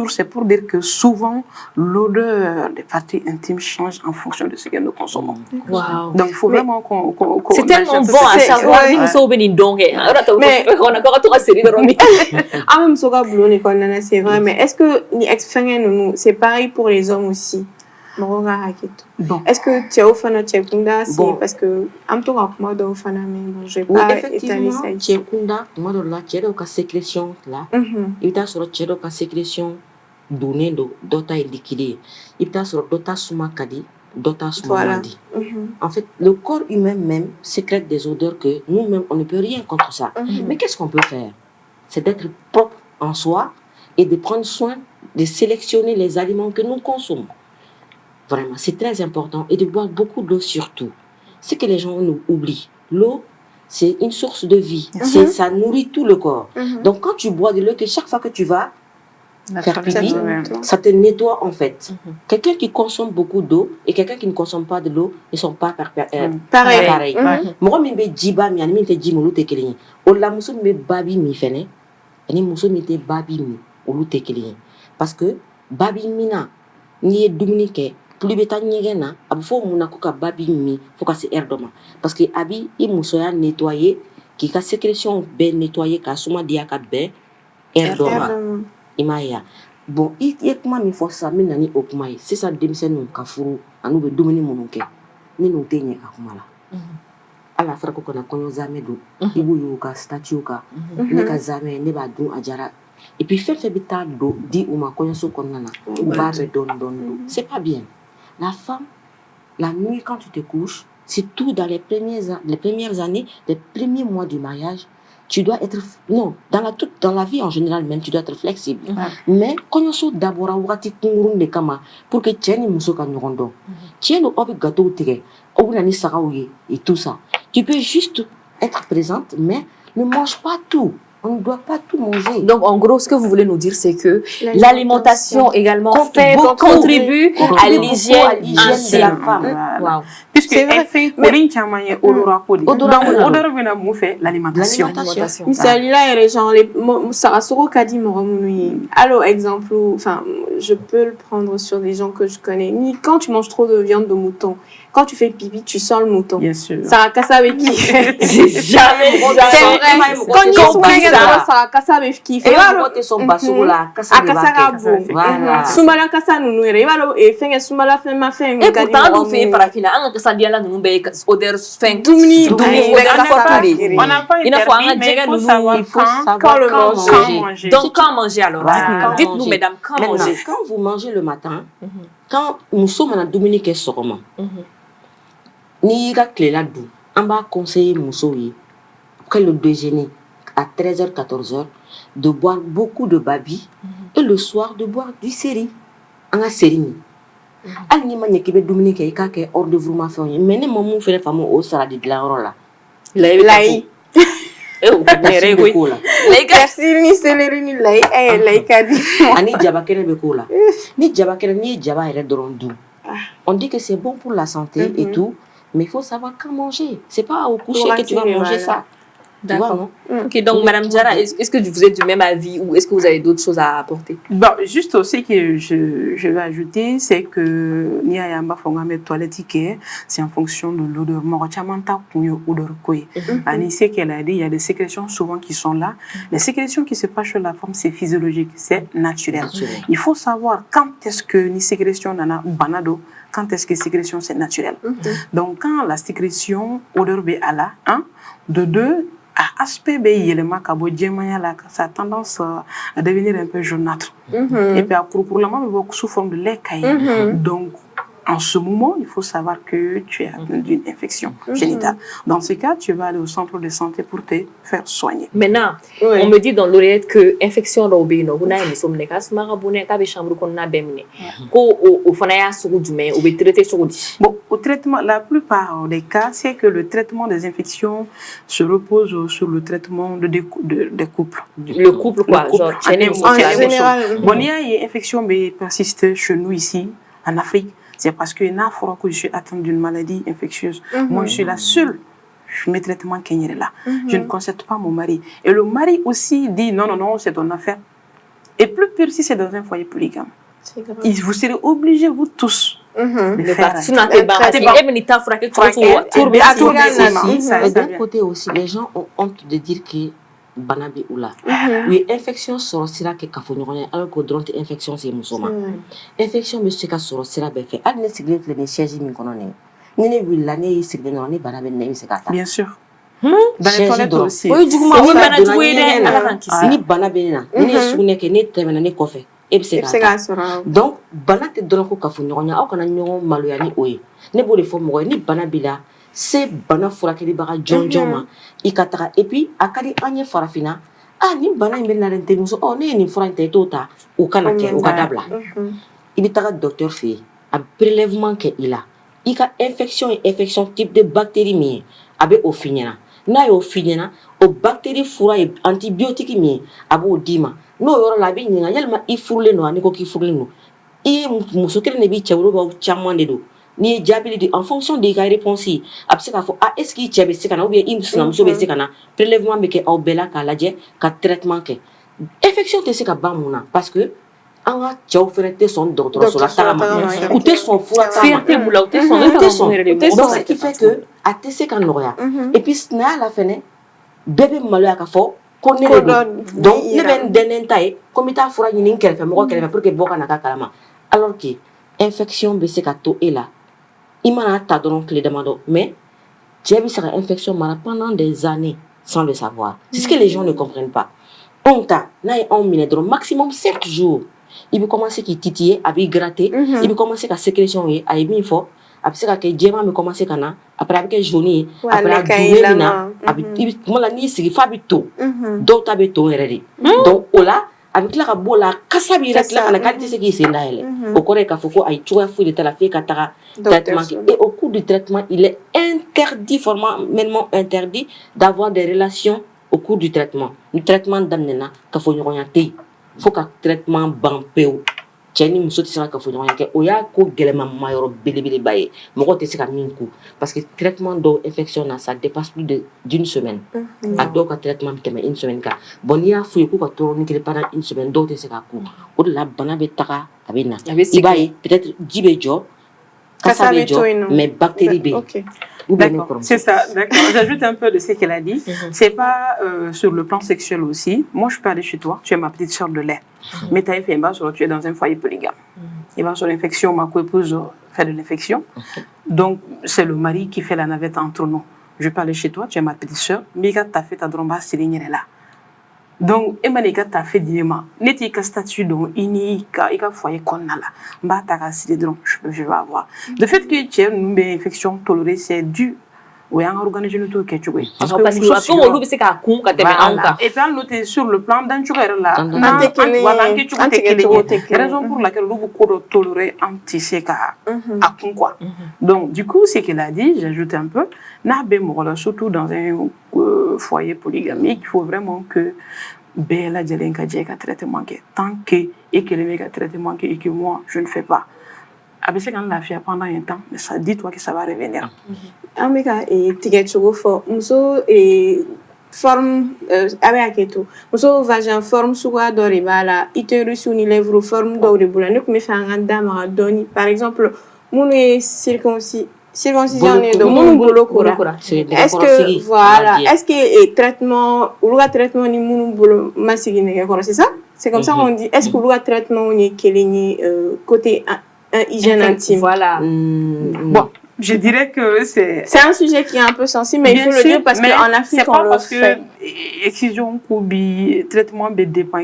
dire que souvent l'odeur des parties intimes change en fonction de ce que nous consommons. Wow. Donc il faut vraiment qu'on c'est tellement bon à savoir ni muso beni donge. Mais on a encore toute série de romi. Ah même soga boulot ni konana c'est vrai, mais est-ce que ni expérience nous c'est pareil pour les hommes aussi? Bon. Est-ce que tu es au fana Tchekunda? Bon. Parce que Amto Rakuma do fana mais je vais pas étaler ça. Tchekunda, moi de là, tu es au sécrétion là. Il t'a sur tu es au sécrétion donné d'ota liquide. Il t'a sur d'ota sumakadi, d'ota sumadi. En fait, le corps humain même sécrète des odeurs que nous-mêmes on ne peut rien contre ça. Mais qu'est-ce qu'on peut faire? C'est d'être propre en soi et de prendre soin de sélectionner les aliments que nous consommons. Vraiment, c'est très important. Et de boire beaucoup d'eau surtout. Ce que les gens nous oublient. L'eau, c'est une source de vie. Ça nourrit tout le corps. Donc, quand tu bois de l'eau, chaque fois que tu vas faire pipi, ça te nettoie en fait. Quelqu'un qui consomme beaucoup d'eau et quelqu'un qui ne consomme pas de l'eau, ils ne sont pas pareils. Moi, je me dis, je dis, babi mi fene, ani muso mi te babi mi, olu te kelin. Parce que babi mina, ni dumuni plus beta nyegena abu fo muna ko ka babi mi fo ka se erdoma parce que abi i muso ya nettoyer ki ka sécrétion ben nettoyer ka suma dia ka ben erdoma imaya bon i kuma mi fo sa mi nani okuma c'est ça demsen no ka furu anu be dumuni mununke ni no tenye ka kuma la ala fara ko na konyo zame do ibu yo ka statue ka ne ka zame ne ba dun ajara. Et puis fait bita do di ou ma konyo so konana ou ba be don c'est pas bien. La femme, la nuit quand tu te couches, c'est tout dans les premières années, les premiers mois du mariage, tu dois être non dans la vie en général même tu dois être flexible. Mais quand on sort d'abord wati kungurun de kama pour que tieni muso ka nyondo. Tieni obi gâteau tigre, obi nani saraouye et tout ça. Tu peux juste être présente mais ne mange pas tout. On ne doit pas tout manger. Donc, en gros, ce que vous voulez nous dire, c'est que l'alimentation également contribue à l'hygiène de la femme. Wow. Puisque elle fait l'alimentation. Celui-là, genre, alors, exemple, enfin, je peux le prendre sur des gens que je connais. Quand tu manges trop de viande de mouton, quand tu fais pipi, tu sens le mouton. Bien sûr. Ça a cassé avec qui? Jamais. Quand il ça a cassé avec qui? Et là, son basso là, voilà. Soumala kasa nunu ere ibalo e fenge soumala fe ma fe et pourtant nous fait parafina an ka sandia la nunu be odeur fin dumuni on n'a pas il faut un jega nous quand le manger. Donc quand manger alors dites-nous mesdames quand manger. Quand vous mangez le matin, quand nous sommes en Dominique Soroma, ni ga clela dou, on va conseiller Moussoui après le déjeuner à 13h 14h de boire beaucoup de babi et le soir de boire du série. En a série. Al ni manye kibe Dominique e ka ke hors de vraiment fait mais ne mamu fait femme au salade de la rola. Lai. Merci beaucoup là. Merci ni céleri ni lai lai kadi. Ani jabakere be ko là. Ni jabakere ni jaba ere dorondou. On dit que c'est bon pour la santé et tout, mais il faut savoir quand manger. C'est pas au coucher que tu vas manger ça. D'accord. Ok, donc Madame Diarra, est-ce que vous êtes du même avis ou est-ce que vous avez d'autres choses à apporter? Bon, juste aussi que je vais ajouter, c'est que Nia Yamba Fongame toilette c'est en fonction de l'odeur. Morochamanta Kunyo odeur koye. Annie sait qu'elle a dit, il y a des sécrétions souvent qui sont là. Les sécrétions qui se passent sur la forme, c'est physiologique, c'est naturel. Il faut savoir quand est-ce que ni sécrétion nana banado, quand est-ce que sécrétion c'est naturel. Donc quand la sécrétion odeur be ala, de deux à aspect yelema kabo djemanya la ça a tendance à devenir un peu jaunâtre et puis à pour la main sous forme de lait caillé. Donc en ce moment, il faut savoir que tu es atteint d'une infection génitale. Dans ce cas, tu vas aller au centre de santé pour te faire soigner. Maintenant, on me dit dans l'oreillette que infection robino, vous n'avez pas de cas, marabouné, kabe chambre qu'on a bémné. Ko au fanaya sur du mais ou traité sur du. Bon, au traitement, la plupart des cas, c'est que le traitement des infections se repose sur le traitement des couples. Le couple quoi, genre en général. Bon, il y a une infection qui persiste chez nous ici en Afrique. C'est parce que je suis atteinte d'une maladie infectieuse. Moi, je suis la seule. Mes traitements Kenyere là. Je ne concerte pas mon mari. Et le mari aussi dit non, c'est ton affaire. Et plus pire si c'est dans un foyer polygame. Vous serez obligés, vous tous, de faire d'un côté aussi, les gens ont honte de dire que banabi oula. Oui, infection sur sira que kafonyonya alors que drone infection c'est musoma. Infection monsieur ka sur sira be fait. Adne sigler les chaises min konone. Ni ne willa ne sigler non ne banabi ne se kata. Bien sûr. Dans les toilettes aussi. Oui, du coup, moi banabi de ala kan kisi. Ni banabi na. Ni sugune ke ne temena ne kofe. E be se kata. Donc banate drone ko kafonyonya au kana nyon maloyani oye. Ne bo le fo mo ni banabi la. C'est bana furakeli baga jonjoma ikataka et puis akadi anye farafina ni bana imbe na rente muso ne ni furante tota o kana ke o kadabla ibitaka docteur fait a prélèvement ke ila ika infection type de bactérie mi abe o finyana na yo finyana o bactérie fura e antibiotique mi abo dima no yoro la bi nyinga yelma ifurle no aniko ki furle no muso kele ne bi chawro ba chamman de do ni jabili en fonction des réponses est-ce qu'il y a des ou bien prélèvement mais que au bela kaladje ka traitement que infection te se ka bamuna parce que en a tchao frère son docteur sur la tarama ou te son fou fierté moula ou te son donc ce qui fait que à te se ka noya et puis na la fene bébé maloya ka fo connaît donc ne ben denentaye comme ta fura ni kelfe mo kelfe pour que boka na ka kalama alors que infection be se ka to est là Imana ta donc les demandes, mais j'ai vu cette infection pendant des années sans le savoir. C'est ce que les gens ne comprennent pas. On t'a, là, on minute maximum 7 jours. Il peut commencer à titiller, à gratter, il peut commencer à sécrétion, à y bien fort. Après ça, que Djema me commence à na, après avec journée, après la douleur, il peut la ni c'est fabito, d'autres habitos errés. Donc, là, avec la bola, kasabi reste là, la qualité c'est qui c'est là. Au corps qu'il faut aille trouver fouille de la fille katara traitement et au cours du traitement il est interdit formellement interdit d'avoir des relations au cours du traitement le traitement d'amnena kafoɲɔgɔnya tɛ yen fo ka traitement ban pewu cɛ ni muso tɛ se ka kafoɲɔgɔnya kɛ o y'a ko gɛlɛmama yɔrɔ belebeleba ye mɔgɔ tɛ se ka min ku parce que traitement dɔw infection na ça dépasse plus d'une semaine a dɔw ka traitement bɛ tɛmɛ une semaine kan bon n'i y'a f'u ye k'u ka tɔɔrɔ kelen pendant une semaine dɔw tɛ se ka ku o de la bana bɛ taga a bɛ na i b'a ye peut-être ji bɛ jɔ kasa bɛ jɔ mais bactérie bɛ yen. D'accord, c'est ça, d'accord. J'ajoute un peu de ce qu'elle a dit. C'est pas sur le plan sexuel aussi. Moi, je peux aller chez toi, tu es ma petite sœur de lait. Mais tu es dans un foyer polygame. Il va sur l'infection, ma co-épouse fait de l'infection. Donc, c'est le mari qui fait la navette entre nous. Je peux aller chez toi, tu es ma petite sœur. Mais quand tu as fait ta dromba, c'est là. Donc, Emanika t'a fait dire, n'était qu'un statut dont il ka foyer qu'on a là. Bah, t'as cassé les drones, je vais avoir. Le fait que tu aies une infection tolérée, c'est dû au organisé le tout que tu veux. Parce que on c'est qu'à con, quand tu et puis, on note sur le plan d'un tu là. Raison pour laquelle nous beaucoup tolérer anti-séca à con quoi. Donc, du coup, c'est qu'elle a dit, j'ajoute un peu, surtout dans un foyer polygamique, il faut vraiment que Bella Djelenka Djeka traitement tant que et que les méga traitement et que moi je ne fais pas. Avec ça quand la fille pendant un temps, mais ça dis-toi que ça va revenir. Ameka et ticket chogo for muso et forme avec aketo muso vagin forme suga doribala utérus ou ni lèvre forme doribula ne comme fait un dama doni par exemple munu circoncision de mon boulot est-ce que voilà est-ce que traitement ou le traitement ni mon boulot massigine c'est ça c'est comme ça qu'on dit est-ce que le traitement ni keleni côté hygiène intime voilà bon je dirais que c'est un sujet qui est un peu sensible mais il faut le dire parce qu'en Afrique on le fait excision ou traitement dépend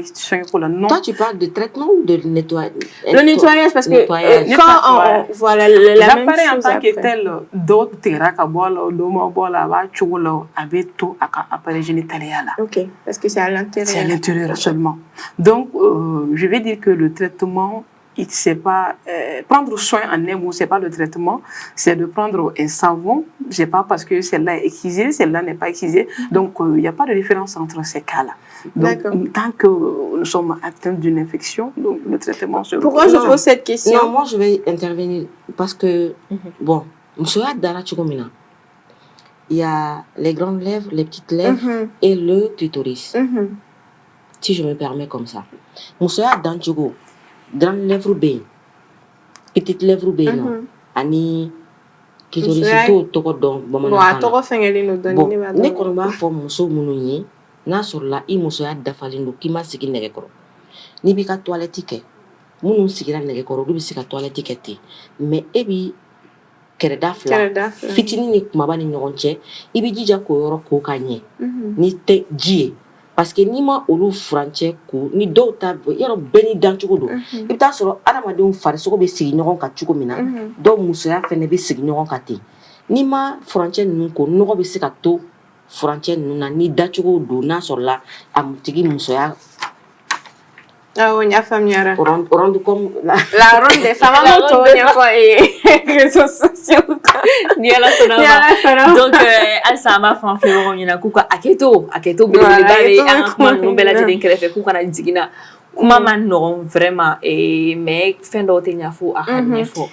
non toi tu parles de traitement ou de nettoyage le nettoyage parce que quand on voilà l'appareil en tant que tel d'autres terrains appareil génitalien là ok parce que c'est à l'intérieur seulement donc je vais dire que le traitement c'est pas prendre soin en un mot, c'est pas le traitement, c'est de prendre un savon, c'est pas parce que celle-là est excisée, celle-là n'est pas excisée, donc il n'y a pas de différence entre ces cas-là. Donc tant que nous sommes atteints d'une infection, donc le traitement se pourquoi je pose cette question? Non, moi je vais intervenir parce que bon, monsieur Dara Chugomina, il y a les grandes lèvres, les petites lèvres et le clitoris. Si je me permets comme ça. Monsieur Dan Chugo grande lèvre B, petite lèvre B, non. Ani clitoris to ko don bamanankan. Bon, to ko fengeli no doni ne ba don. Ne ko ba fo muso munu ye, n'a sɔrɔ la i muso ya dafalen don k'i ma sigi nɛgɛ kɔrɔ. N'i b'i ka toilette kɛ, minnu sigira nɛgɛ kɔrɔ olu bɛ se ka toilette kɛ ten. Mais e bi kɛrɛda fila fitinin ni kumaba ni ɲɔgɔn cɛ, i b'i jija k'o yɔrɔ ko ka ɲɛ. Ni tɛ ji ye. Parce que ni ma olu furancɛ ko ni dɔw ta yɔrɔ bɛɛ ni dancogo don i bɛ taa sɔrɔ adamadenw farisogo bɛ sigi ɲɔgɔn kan cogo min na dɔw musoya fɛnɛ bɛ sigi ɲɔgɔn kan ten ni ma furancɛ ninnu ko nɔgɔ bɛ se ka to furancɛ ninnu na ni dacogo don n'a sɔrɔla a tigi musoya nya faamuya rendu comme la ronde des femmes to nya ko réseaux sociaux ni ala sona donc alsa ma fan fe wo nyina ku ka aketo bele bale an kuma no bela jiden kɛrɛfɛ ku kana jigina kuma man no vraiment mais fin dɔw tɛ ɲafo a ka ɲɛfɔ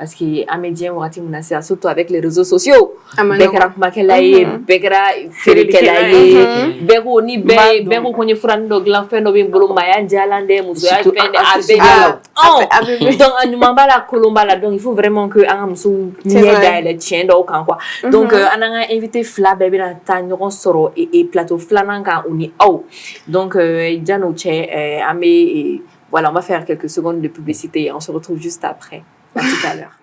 parce que an bɛ diɲɛ wagati min na sisan surtout avec les réseaux sociaux bɛɛ kɛra kumakɛla ye bɛɛ kɛra feerekɛla ye bɛɛ ko ni bɛɛ ko ko n ye furanin dɔ dilan fɛn dɔ bɛ n bolo maaya jalan dɛ musoya fɛn dɛ a bɛɛ donc a ɲuman b'a la kolon b'a la donc il faut vraiment que an ka musow ɲɛ dayɛlɛ tiɲɛ dɔw kan quoi donc an n'an ka invité fila bɛɛ bɛna taa ɲɔgɔn sɔrɔ plateau filanan kan u ni aw donc jan'o cɛ an bɛ voilà on va faire quelques secondes de publicité et on se retrouve juste après. À tout à l'heure.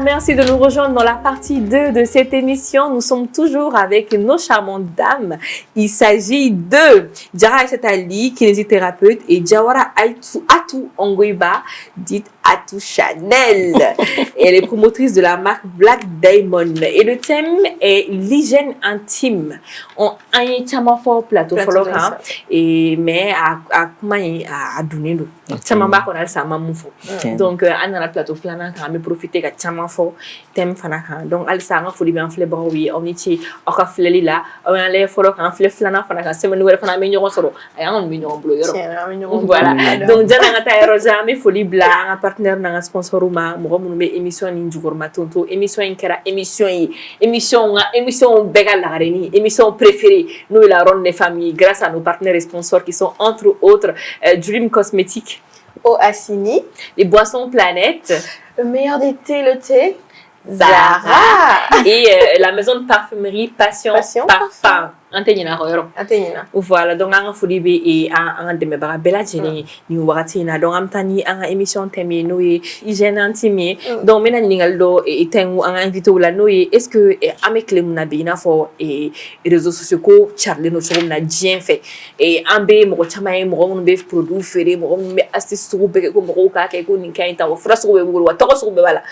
Merci de nous rejoindre dans la partie 2 de cette émission. Nous sommes toujours avec nos charmantes dames. Il s'agit de Jara Aïssata Ali, kinésithérapeute, et Jawara Atou Ongoiba, dite Atou Chanel. Elle est promotrice de la marque Black Diamond. Et le thème est l'hygiène intime. On a un fort plateau et mais à donner le chamamba qu'on a ça mamoufo. Donc on a la plateau flana quand me profiter de chamafo thème fanaka. Donc elle ça faut bien fleur oui on est on a fleur là on a les fleurs quand fleur flana fanaka c'est une nouvelle fana mignon solo et un mignon bleu. Voilà. Donc jana ngata rosa me folie bla un partenaire na sponsor ma mo mo be émission ni njugorma tonto émission inkera émission bégal la reni émission préférée nous la ronde des familles grâce à nos partenaires et sponsors qui sont entre autres Dream Cosmétiques, Oassini, les boissons Planète, le meilleur des thés, le thé Zara et la maison de parfumerie Passion Parfum. Antényina royoro. Voilà, donc on a folie et on a des membres bella jeni ni waratina donc am tani on a émission thème no hygiène intime donc mena ningal do et tengu on a invité ou la no est-ce que amekle muna bina fo et réseaux sociaux ko charler no so na bien fait et ambe mo chama mo mo be produit feré mo be astuce so be ko mo ka ke ko ninka inta o fraso be mo to so be wala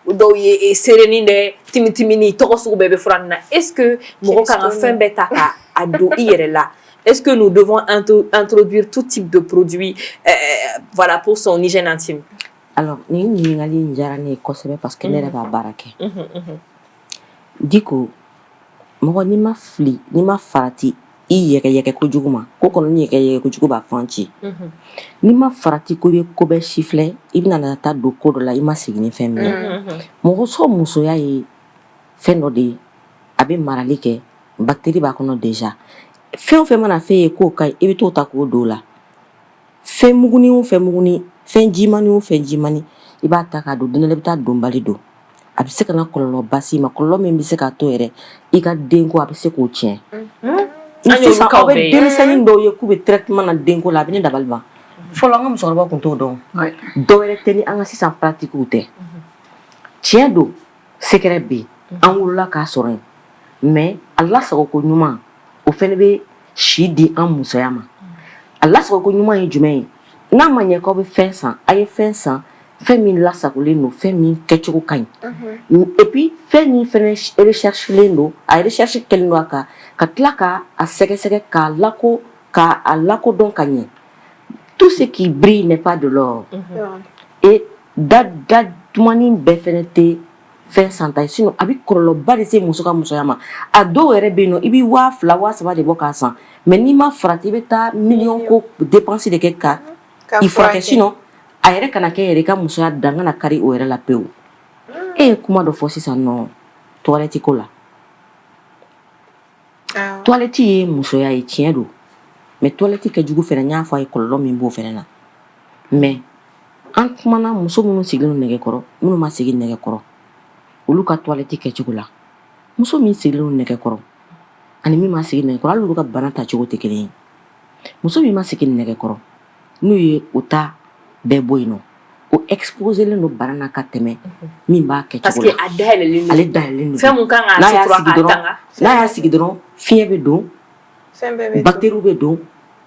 do et sereninde timini to so be franna est-ce que mo ka fin beta là. Est-ce que nous devons introduire tout type de produits voilà, pour son hygiène intime? Alors, nous avons parce que nous avons barake. Diko, moi, ni ma fli, ni ma farati, yeke kujuguma, koko ni yeke kujuguba fanchi. Ni ma farati kobe chifle, ibna na ta do kodo la ima signi femme. Mo so muso ya yi fendo de abe maralike. Bactéries ba kono déjà fait mana fait ko kai e to ta ko do la fait muguni fait jimani i ba ta ka do dina le ta do mbali do abi se kana kollo basi ma kollo me bi se ka to ere i ka den ko abi se ko tien ni sa ko be dem sanin do ye ku be traitement na den ko la bi ni dabalba folo ngam so ba ko to do do ere teni anga si sans pratique ou te tien do secret bi an wula ka sorin mais Allah sago ko nyuma o fene be shidi an musayama Allah sago ko nyuma ye jumɛn na manye ko be fensan aye fensan femi la sago le no femi kechuko kan et puis femi fene recherche le no a recherche kel no aka ka tlaka a sege ka lako don kanye tout ce qui brille n'est pas de l'or et dad tumani be fene te fin santai sinon abi korolo bari se musoka musoyama a do ere beno ibi wa flawa saba de boka san mais ni ma frati beta million ko dépenser de quelque il faut que sinon a ere kana ke ere ka musoya danga na kari o ere la peu e kuma do fosi sa no toilette ko la toilette e musoya e tien do mais toilette ke jugu fere nya fa e kollo min bo fere na mais an kuma na muso munu sigino nege koro munu ma sigin nege koro olu ka toilette ke chugula muso min sigilen nege koro ani min ma sigin nege koro olu ka bana ta chugo te kelen muso min ma sigin nege koro nu ye uta be boyino o exposer le no bana na ka teme min ba ke chugula parce que ale dalele fem mun kan ga tanga na ya sigidron fie be do bactérie be do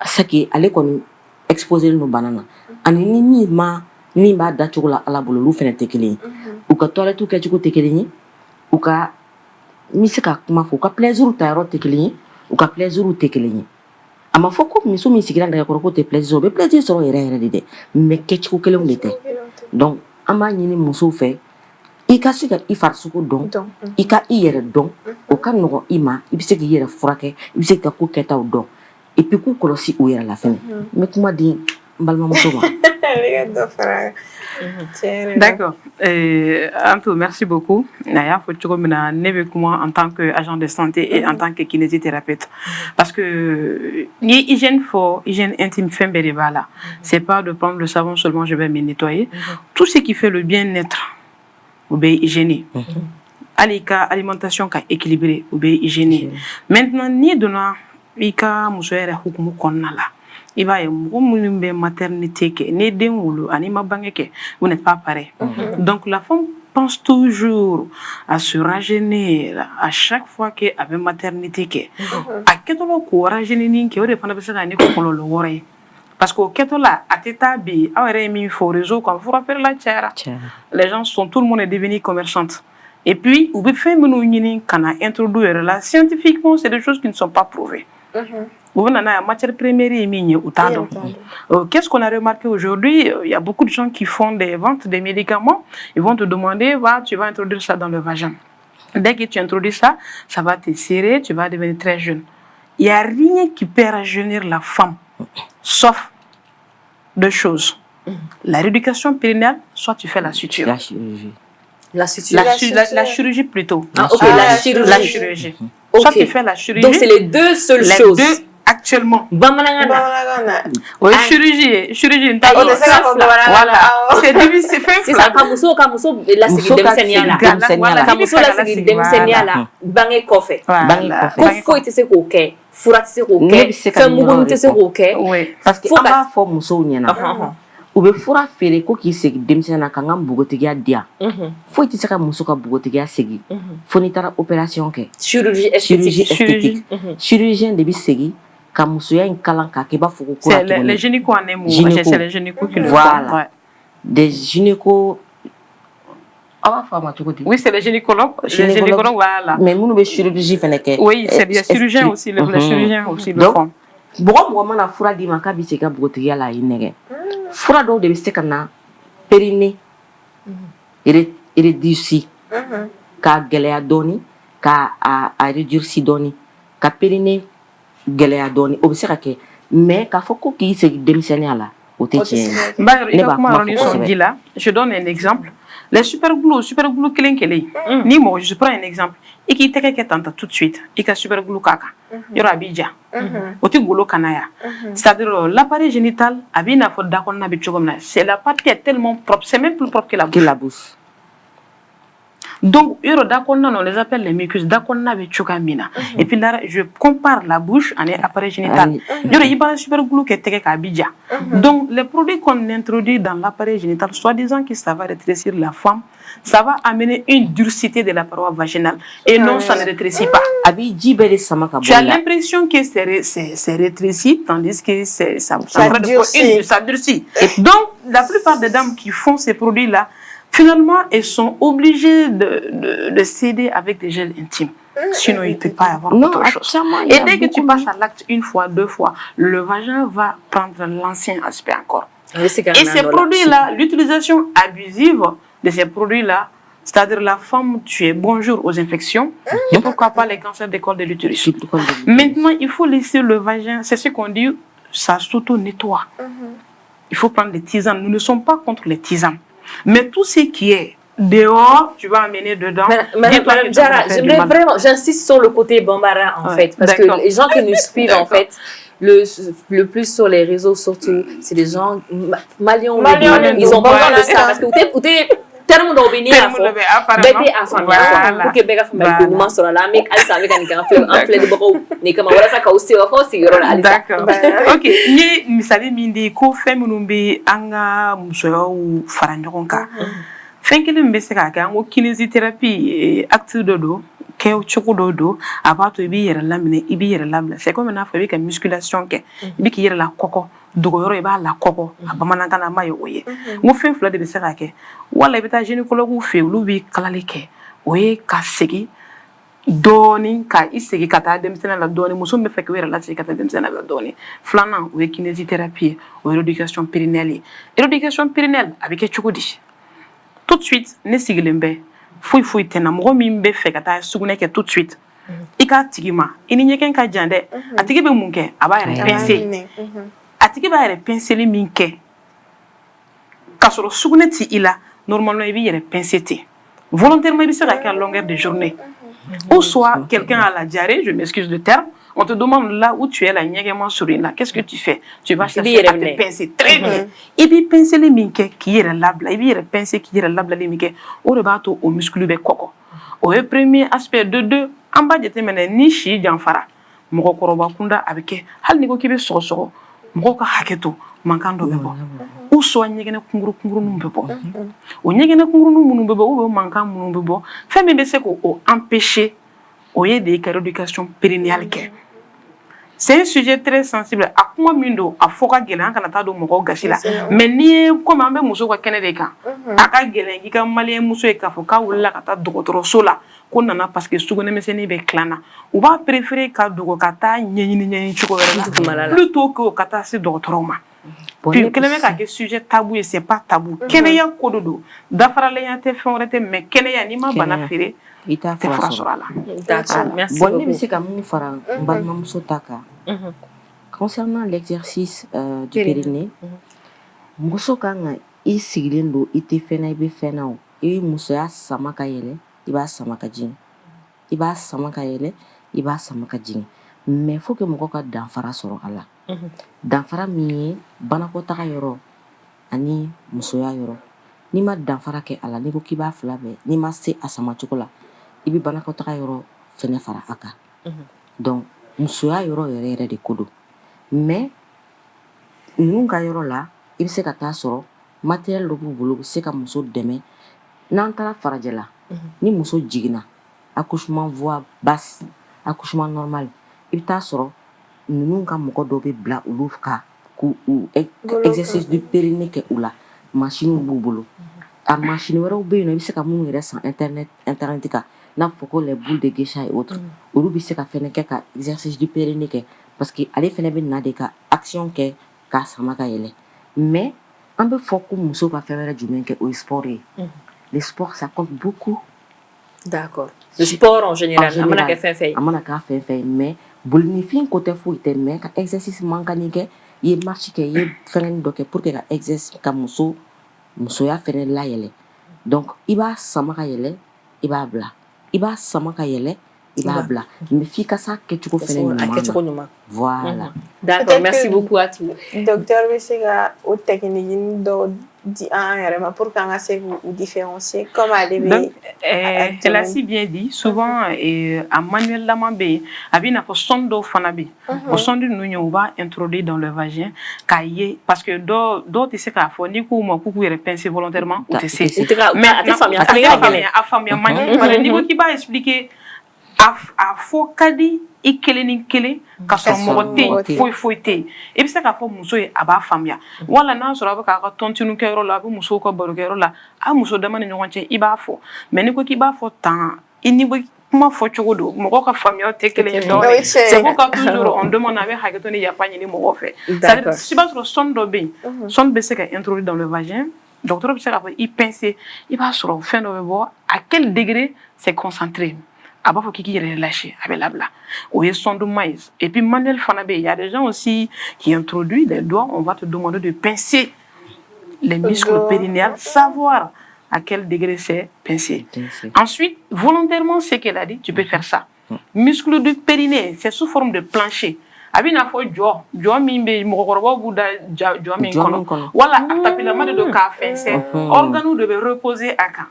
saki ale kon exposer le no banana ani ni min ba da chugula ala bolo lu fene te kelen u ka toilette ke chugo te kelen u ka misika kuma fo ka plaisir ta ro te kelen u ka plaisir te kelen ama fo ko miso mi sigira ndaga ko te plaisir be plaisir so ere de me ke chugo kelen de te donc ama nyini muso fe i ka sika i farsuko don i ka i yere don o ka no ima i bi se ki yere furake i bi se ka ko keta o don et puis ku kolosi o yere la fin me kuma di balma muso ba. D'accord. Anto, merci beaucoup. Naya, faut que tu en tant qu'agent de santé et en tant que kinésithérapeute. Parce que hygiène intime là, c'est pas de prendre le savon seulement, je vais me nettoyer. Tout ce qui fait le bien-être, ou bien hygiéné. Alimentation équilibrée, ou bien hygiéné. Maintenant, ni de la ika musoere hukumu konnala. Il va y avoir maternité vous n'êtes pas pareil. Donc la femme pense toujours à se rajeunir à chaque fois qu'elle a une maternité. À quel moment qu'on rajeunit, parce Parce qu'au Ketola, à Tetabi, il faut réseau comme vous rappelez la tiara. Les gens sont, tout le monde est devenu commerçante. Et puis, vous pouvez faire introduire là, scientifiquement, c'est des choses qui ne sont pas prouvées. Vous avez la matière première et minière. Qu'est-ce qu'on a remarqué aujourd'hui? Il y a beaucoup de gens qui font des ventes des médicaments. Ils vont te demander, tu vas introduire ça dans le vagin. Dès que tu introduis ça, ça va te serrer, tu vas devenir très jeune. Il n'y a rien qui peut rajeunir la femme, sauf deux choses. La rééducation périnnéale, soit tu fais la suture. La chirurgie. La chirurgie plutôt. Ah, ok, la chirurgie. Soit tu fais la chirurgie. Donc c'est les deux seules choses. Les deux actuellement. Oui, chirurgie. Voilà. C'est difficile. C'est ça. Kamuso, là c'est demsenia là. Kamuso là c'est demsenia là. Bange kofe. Kofo ite se koke. Fura ite se koke. Femugun ite se koke. Parce que aba fo muso nyana. Ube fura fere ko ki segi demsenia kanga bugotigia dia. Fo ite se ka muso ka bugotigia segi. Fo ni tara opération ke. Chirurgie esthétique. Chirurgien de bi segi. C'est les gynécos en émo. C'est les gynécos qui le font. Voilà. Des gynécos. Oui, c'est les gynécologues. Les gynécologues, voilà. Mais nous, les chirurgiens, oui, c'est les chirurgiens aussi. Les chirurgiens aussi le font. Bon, moi, la fura di maka bi seka bogotiya la inege. Fura do de bi seka na périnée. Réduit ka geleya doni, ka a réduire si doni, ka périnée geleya doni obisaka mais ka foko ki se démissionner là au tétien. Je donne un exemple. Les super glue klenkele. Ni moi je prends un exemple. Et qui teke tanta tout de suite. Et ka super glue kaka. Yora bija. Oti golo kanaya. C'est-à-dire l'appareil génital abina fo dakon na bichogomna. C'est la partie est tellement propre, c'est même plus propre que la bouche. Donc, on les appelle les mucus. Et puis là, je compare la bouche à l'appareil génital. Il y a un super glue qui est à Abidjan. Donc, les produits qu'on introduit dans l'appareil génital, soi-disant que ça va rétrécir la femme, ça va amener une durcité de la paroi vaginale. Et non, ça ne rétrécit pas. Tu as l'impression que c'est rétréci, tandis que ça durcit. Donc, la plupart des dames qui font ces produits-là, finalement, elles sont obligées de céder avec des gels intimes. Sinon, il ne peut pas y avoir autre chose. Et dès que tu passes à l'acte une fois, deux fois, le vagin va prendre l'ancien aspect encore. Et ces produits-là, l'utilisation abusive de ces produits-là, c'est-à-dire la femme, tu es bonjour aux infections, et pourquoi pas les cancers des cols de l'utérus. Maintenant, il faut laisser le vagin, c'est ce qu'on dit, ça s'auto-nettoie. Il faut prendre des tisanes. Nous ne sommes pas contre les tisanes. Mais tout ce qui est dehors, tu vas amener dedans. Madame Diarra, j'insiste sur le côté bambara en fait. Parce que les gens qui nous suivent en fait, le plus sur les réseaux surtout, c'est des gens maliens. Ils ont besoin de ça. Parce que tellement d'obéir à fond. Bébé à fond. Pour que bébé à fond, mais nous sur la mic, elle savait qu'on est en fleur de bro. N'est comme voilà ça qu'a aussi au fond, c'est là. D'accord. Ok. Ni misali mindi ko femunumbi anga musoyo ou faranjonka. Fenkele mbese ka kan o kinésithérapie acte dodo ke o choko dodo abato ibi yere lamine ibi yere lamine. C'est comme na fa bi ka musculation ke ibi ki yere la koko. Dogoyoro iba la koko abamanaka na mayo oye mo fen fula de be sera ke wala beta gynécologue fe lu bi kalale ke oye ka segi doni ka isegi kata demsena la doni muso me fek wera la segi kata demsena la doni flana oye kinésithérapie ou rééducation périnnéale avec chukudi tout de suite ne sigilembe fouy tena mo mi mbe fe kata sugune ke tout de suite ika tigima ini nyeken ka jande atigi be munke aba yere pensé atiki ba yere penseli minke kasoro suguneti ila normalement il yere penseti volontairement il sera à longueur de journée ou soit quelqu'un a la diarrhée, je m'excuse le terme, on te demande là où tu es la nyegement souris là, qu'est-ce que tu fais? Tu vas chercher à te pincer très bien. Et puis pincer les minke qui est labla, et puis pincer qui est labla les minke au rebato au muscle be koko. Au premier aspect de deux en bas de temene nishi janfara. Moko koroba kunda avec hal niko kibe soro moko haketo mankando bebo ou soit nyegene kunguru numbebo o nyegene kunguru numbebo ou mankan numbebo femme be se ko o empêcher o ye de rééducation périnéale ke c'est un sujet très sensible. A kuma min do a fɔ ka gɛlɛn an kana taa don mɔgɔw gasi la mais n'i ye comme an bɛ muso ka kɛnɛ de kan a ka gɛlɛn k'i ka maliyɛn muso ye k'a fɔ k'a wulila ka taa dɔgɔtɔrɔso la ko nana parce que sugunɛmisɛnnin bɛ tilan na u b'a préférer ka dogo ka taa ɲɛɲini cogo wɛrɛ la plutôt que ka taa se dɔgɔtɔrɔw ma puis kɛlɛ bɛ ka kɛ sujet tabou ye c'est pas tabou kɛnɛya ko de do dafaralenya tɛ fɛn wɛrɛ tɛ mais kɛnɛya n'i ma bana feere i t'a fura sɔrɔ a la. Merci Bon, beaucoup. ne bɛ se ka mun fara n balimamuso ta kan concernant l'exercice du périnée muso kan ka i sigilen don i tɛ fɛn na i bɛ fɛn na o i bɛ musoya sama ka yɛlɛ i b'a sama ka jigin i b'a sama ka yɛlɛ i b'a sama ka jigin mais faut que mɔgɔ ka danfara sɔrɔ a la danfara min ye banakɔtaga yɔrɔ ani musoya yɔrɔ n'i ma danfara kɛ a la n'i ko k'i b'a fila bɛɛ n'i ma se a sama cogo la i bɛ banakɔtaga yɔrɔ fɛnɛ fara a kan donc musoya yɔrɔ yɛrɛ yɛrɛ de ko don mais ninnu ka yɔrɔ la i bɛ se ka taa sɔrɔ matériel dɔ b'u bolo u bɛ se ka muso dɛmɛ n'an taara farajɛ la ni muso jiginna accouchement voie basse accouchement normal i bɛ taa sɔrɔ ninnu ka mɔgɔ dɔ bɛ bila olu ka k'u exercice du périnée kɛ u la machine b'u bolo a machine wɛrɛw bɛ yen nɔ i bɛ se ka minnu yɛrɛ san internet kan n'a fɔ ko les boules de geisha et autres olu bɛ se ka fɛnɛ kɛ ka exercice du périnée kɛ parce que ale fɛnɛ bɛ na de ka action kɛ k'a sama ka yɛlɛ mais an bɛ fɔ ko muso ka fɛn wɛrɛ jumɛn kɛ o ye sport ye le sport ça compte beaucoup. D'accord. Le sport en général a mana kɛ fɛn fɛn ye a mana kɛ fɛn fɛn ye mais bolinifin ko tɛ foyi tɛ mais ka exercice mankanni kɛ i ye marche kɛ i ye fɛngɛni dɔ kɛ pour que ka exercice ka musoya fɛnɛ layɛlɛ donc i b'a sama ka yɛlɛ i b'a bila i b'a sama ka yɛlɛ i b'a bila mais f'i ka s'a kɛcogo fɛnɛ ɲuman na voilà. D'accord, merci beaucoup à tous. Docteur bɛ se ka o technique dɔw di an yɛrɛ ma pour qu'an ka se k'u différencier comme ale bɛ elle a si bien dit souvent a manuel lama bɛ yen a bɛ i n'a fɔ sonde dɔw fana bɛ yen o sonde ninnu ye u b'a introduire dans le vagin k'a ye parce que dɔw tɛ se k'a fɔ n'i k'u ma k'u k'u yɛrɛ pincer volontairement u tɛ se mais a faamuya man di n'i ko k'i b'a expliquer a fɔ ka di i kelen ni kelen ka sɔrɔ mɔgɔ tɛ yen foyi tɛ yen i bɛ se k'a fɔ muso ye a b'a faamuya wala n'a sɔrɔ a bɛ k'a ka tɔntini kɛyɔrɔ la a bɛ musow ka barokɛyɔrɔ la a muso dama ni ɲɔgɔn cɛ i b'a fɔ mais n'i ko k'i b'a fɔ tan i ni bɛ kuma fɔ cogo don mɔgɔw ka faamuyaw tɛ kelen ye dɔwɛrɛ c'est pourquoi toujours on demande a bɛ hakɛto ni yafa ɲini mɔgɔw fɛ c'est-à-dire i b'a sɔrɔ sonde dɔ bɛ yen sonde bɛ se ka introduire dans le vagin docteur bɛ se k'a fɔ i pincer i b'a sɔrɔ fɛn dɔ bɛ bɔ à quel degré c'est concentré a b'a fɔ k'i k'i yɛrɛ lâcher a bɛ labila o ye sondement ye et puis manuel fana bɛ yen il y a des gens aussi qui introduisent les doigts on va te demander de pincer les muscles périnéales savoir à quel degré c'est pincé ensuite volontairement ce qu'elle a dit tu peux faire ça muscle du périnée c'est sous forme de plancher a bɛ n'a fɔ jɔ min bɛ yen mɔgɔkɔrɔbaw b'u da jɔ min kɔnɔ wala a tapilama de don k'a fɛnsɛn organes de bɛ reposer a kan.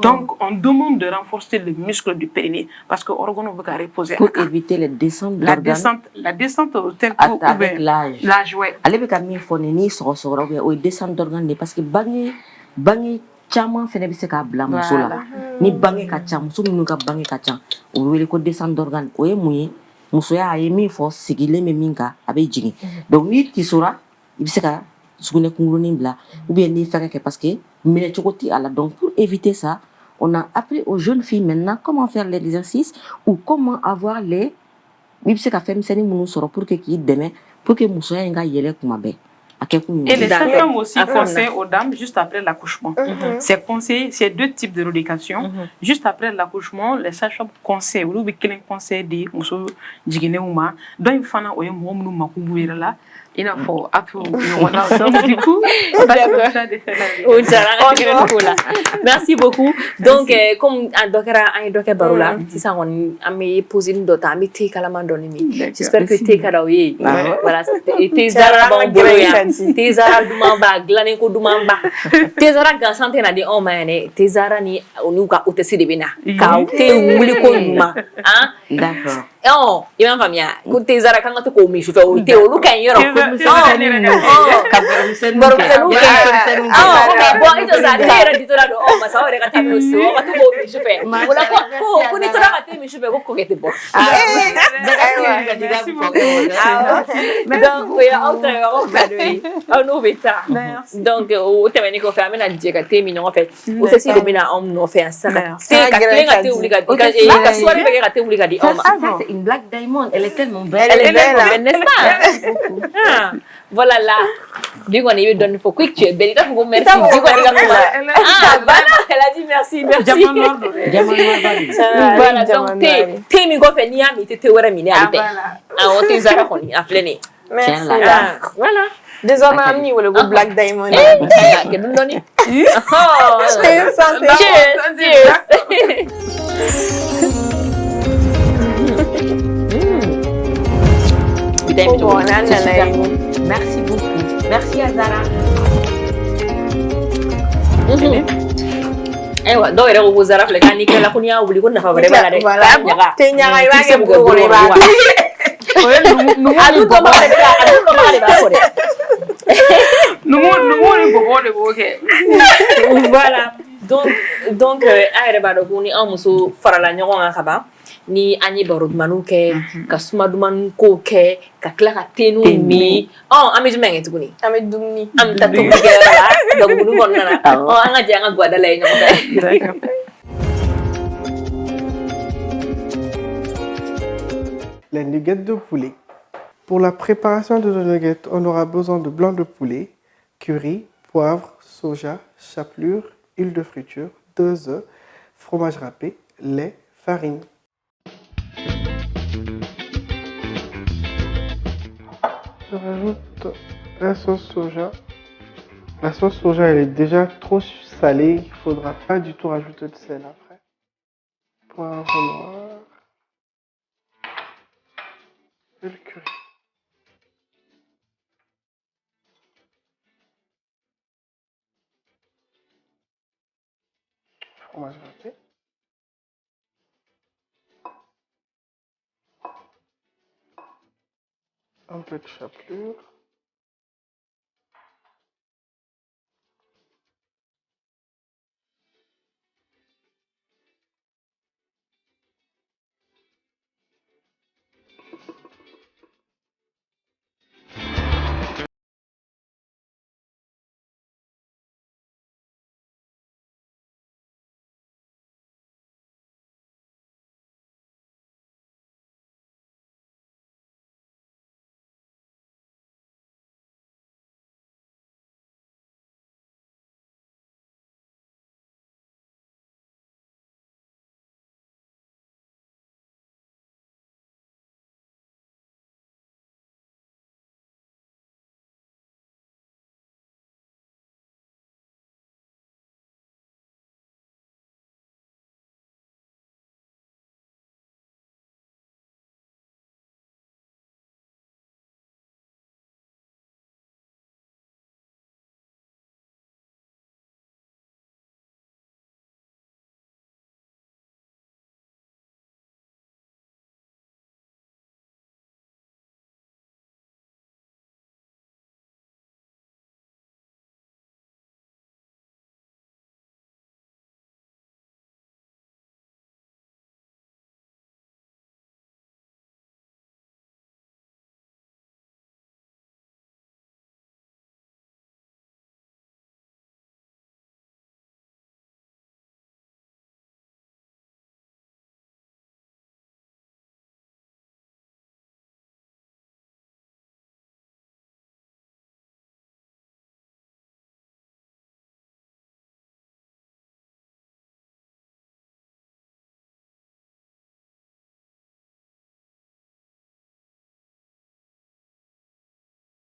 Donc, on demande de renforcer les muscles du périnée parce que l'organe veut reposer. Pour éviter les descentes d'organes. La descente avec l'âge. L'âge, oui. Allez, avec un mille ni ou descente d'organes parce que bangi caman fɛnɛ bɛ se k'a bila muso la ni bange ka ca muso minnu ka bange ka ca o bɛ wele ko descente d'organes o ye mun ye musoya a ye min fɔ sigilen bɛ min kan a bɛ jigin donc n'i tisora i bɛ se ka sugunɛ kunkurunin bila ou bien n'i fɛngɛ kɛ parce que minɛ cogo tɛ a la donc pour éviter ça on a appris aux jeunes filles maintenant comment faire l'exercice ou comment avoir les i bɛ se ka fɛn misɛnnin minnu sɔrɔ pour que k'i dɛmɛ pour que musoya in ka yɛlɛ kuma bɛɛ. Et les sages-femmes aussi conseillent aux dames juste après l'accouchement. C'est conseillé, c'est deux types de rééducation. Juste après l'accouchement, les sages-femmes conseillent, ou bien quel conseil dit, muso jigine ou ma, donc il faut que nous nous makubuira là. Il a faut à tout. Donc du coup, merci beaucoup. Donc comme un docteur Baroula, si ça on a mis posé une dot, a mis tes calamans donné. J'espère que tes karaoye, voilà, tes arabes tes arabes dumamba, glaneko dumamba, tes arabes gansante na di on mané, tes arani onuka utesi de bina, kaute umuliko numa, hein? D'accord. Oh, ima famia. Kunte zara kanga to ko mi shufa o te o luka yoro. Baru bisa luka. Bon itu zara era di tora do oh masa ore kata mi so kata ko mi shufa. Wala ko ni tora kata mi shufa ko kete bo. Donc ya autre ko kadoi. Au no beta. Donc o te meni ko fa mena je ka te mi no fait. O se si domina on no fait ça. Te ka klenga te obliga. Ka soirée be ka te obliga di oma. C'est une Black Diamond, elle est tellement belle. Elle est belle, n'est-ce pas? Voilà là. Dis qu'on est donné pour quick, tu es belle. Merci. Dis qu'on est voilà, elle a dit merci. Voilà, donc t'es mi go fait ni ami, t'es wera mini alité. Ah, on t'es zara koni, a flené. Merci. Voilà. Désormais, ami, ou le Black Diamond. Que nous donnons. Oh, santé. Cheers. Merci beaucoup. Merci Azara. Ewa, do era ko zara fle kani kala kunya wuli ko nafa bare bala de. Voilà. Te nyaga iba ke bugo le ba. Adu to ma de ba ko de. Numu ni bobo de boke. Voilà. Donc ayre ba do kuni amuso farala nyogon akaba. Ni ani barod manuke ka suma duman ko ke ka kla ka tenu mi ami jumenge tuguni Ame dumni. am tatu ke la do gudu bonna anga janga gwa dalay no Les nuggets de poulet. Pour la préparation de nos nuggets, on aura besoin de blanc de poulet, curry, poivre, soja, chapelure, huile de friture, 2 œufs, fromage râpé, lait, farine. Je rajoute la sauce soja. La sauce soja, elle est déjà trop salée. Il ne faudra pas du tout rajouter de sel après. Poivre noir. Et le curry. Fromage râpé. Un peu de chapelure.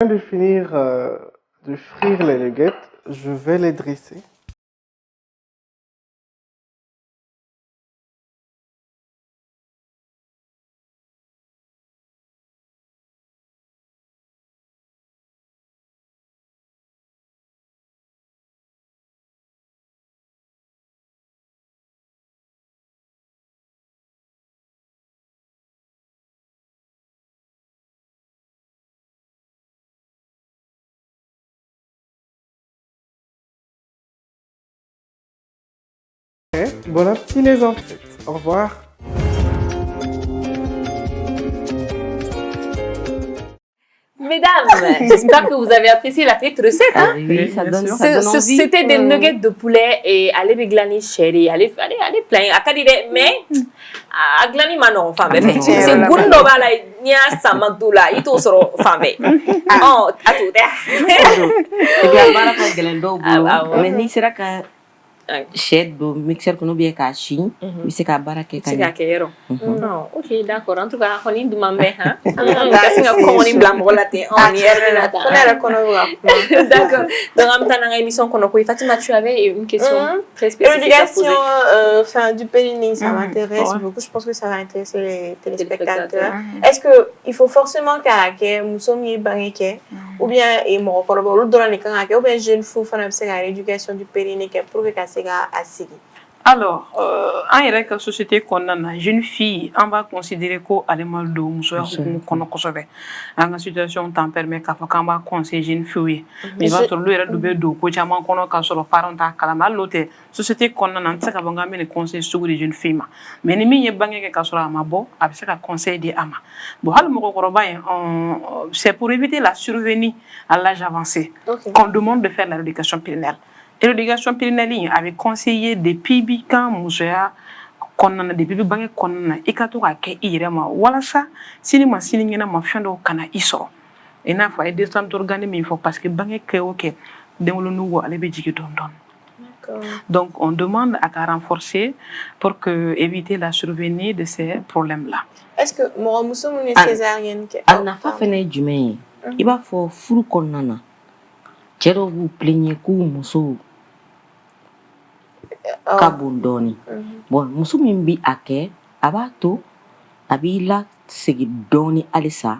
Je viens de finir de frire les nuggets. Je vais les dresser. Bon appétit les enfants. Au revoir. Mesdames, j'espère que vous avez apprécié la petite recette. Hein? Oui, ça donne envie. C'était des nuggets de poulet et allez glani chéri, allez plein. Akadide mais glani manon femme. C'est gundo bala nya samantula ito soro femme. Oh, atude. Et bien bara ka gelendo bo. Mais ni sera ka shed do mixer kono bien ka chin, mi se ka bara ke ka kero. Non, OK, d'accord. En tout cas, on est demandé hein. Parce que comme on est blanc relaté, on est d'accord. Donc en tant émission qu'on a quoi Fatima, tu avais une question très spécifique à poser. L'éducation du périnée, ça m'intéresse beaucoup. Je pense que ça va intéresser les téléspectateurs. Est-ce que il faut forcément que nous sommes banqués ou bien et mon corps dans les cas ou bien jeune fou faire l'éducation du périnée pour que alors, en yɛrɛ ka société kɔnɔna na jeune fille an b'a considérer ko ale ma don musoya hukumu kɔnɔ kosɛbɛ an ka situation t'en permet k'a fɔ k'an b'a conseiller jeune fille ye mais i b'a sɔrɔ olu yɛrɛ de bɛ don ko caman kɔnɔ k'a sɔrɔ parents t'a kalama hali n'o tɛ société kɔnɔna na n tɛ se ka fɔ k'an bɛ nin conseil sugu de jeune fille ma mais ni min ye bange kɛ k'a sɔrɔ a ma bɔ a bɛ se ka conseil di a ma bon hali mɔgɔkɔrɔba ye c'est pour éviter la survenue à l'âge avancé qu'on demande de faire la rééducation périnelle. Et l'éducation périnelle avait conseillé depuis quand musoya kɔnɔna depuis bange kɔnɔna i ka to k'a kɛ i yɛrɛ ma walasa sini ma sini ɲɛna ma fɛn dɔw kana i sɔrɔ i n'a fɔ a ye descente d'organe min fɔ parce que bange kɛ o kɛ denwolonugu ale bɛ jigin dɔɔni dɔɔni. Donc on demande à qu'à renforcer pour que éviter la survenue de ces problèmes là. Est-ce que mɔgɔ muso mun ye césarienne kɛ a nafa fɛnɛ ye jumɛn ye i b'a fɔ furu kɔnɔna na cɛ dɔw b'u plaigner k'u musow ka bon dɔɔni bon muso min bi a kɛ a b'a to a b'i la segin dɔɔni halisa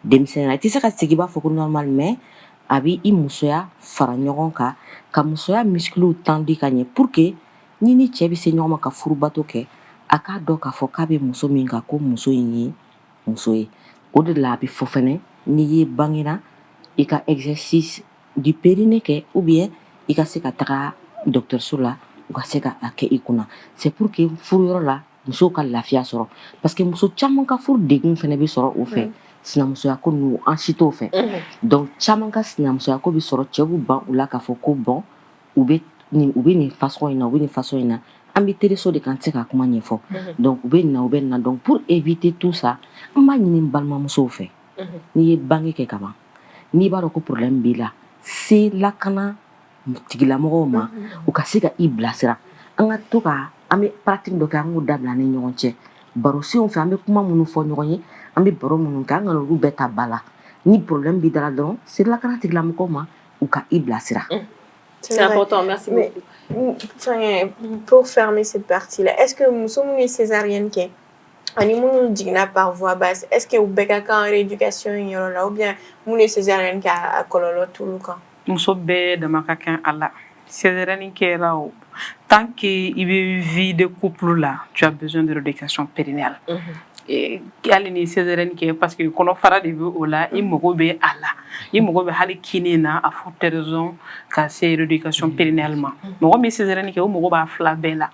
denmisɛnnin na i tɛ se ka segin i b'a fɔ ko normal mais a b'i musoya fara ɲɔgɔn kan ka musoya muscles tandi ka ɲɛ pour que ni ni cɛ bɛ se ɲɔgɔn ma ka furubato kɛ a k'a dɔn k'a fɔ k'a bɛ muso min kan ko muso in ye muso ye o de la a bɛ fɔ fɛnɛ n'i ye bangera i ka exercice du périnée kɛ ou bien i ka se ka taga dɔgɔtɔrɔso la u ka se ka a kɛ i kunna c'est pour que furuyɔrɔ la musow ka lafiya sɔrɔ parce que muso caman ka furu degun fɛnɛ bɛ sɔrɔ o fɛ sinamusoya ko ninnu an si t'o fɛ donc caman ka sinamusoya ko bɛ sɔrɔ cɛ b'u ban u la k'a fɔ ko bon u bɛ nin façon in na u bɛ nin façon in na an bɛ teriso de kan tɛ se ka kuma ɲɛfɔ donc u bɛ nin na u bɛ nin na donc pour éviter tout ça an b'a ɲini n balimamusow fɛ n'i ye bange kɛ ka ban n'i b'a dɔn ko problème b'i la se lakana tigilamɔgɔw ma u ka se ka i bilasira an ka to ka an bɛ pratique dɔ kɛ an k'o dabila ni ɲɔgɔn cɛ barosenw fɛ an bɛ kuma minnu fɔ ɲɔgɔn ye an bɛ baro minnu kɛ an kana olu bɛɛ ta ba la ni problème b'i dara dɔrɔn se lakana tigilamɔgɔw ma u ka i bilasira. C'est important, merci beaucoup. Pour fermer cette partie-là, est-ce que nous sommes une césarienne qui ani munu jigna par voie basse, est-ce que vous beka kan rééducation là ou bien munu césarienne qui a kololo tout le temps? Muso bɛɛ dama ka kan a la césarienne kɛra o tant que i bɛ vie de couple là tu as besoin de rééducation périnelle hali ni césarienne kɛ parce que kɔnɔfara de bɛ o la i mago bɛ a la i mago bɛ hali kini na à forte raison ka se rééducation périnelle ma mɔgɔ min césarienne kɛ o mago b'a fila bɛɛ la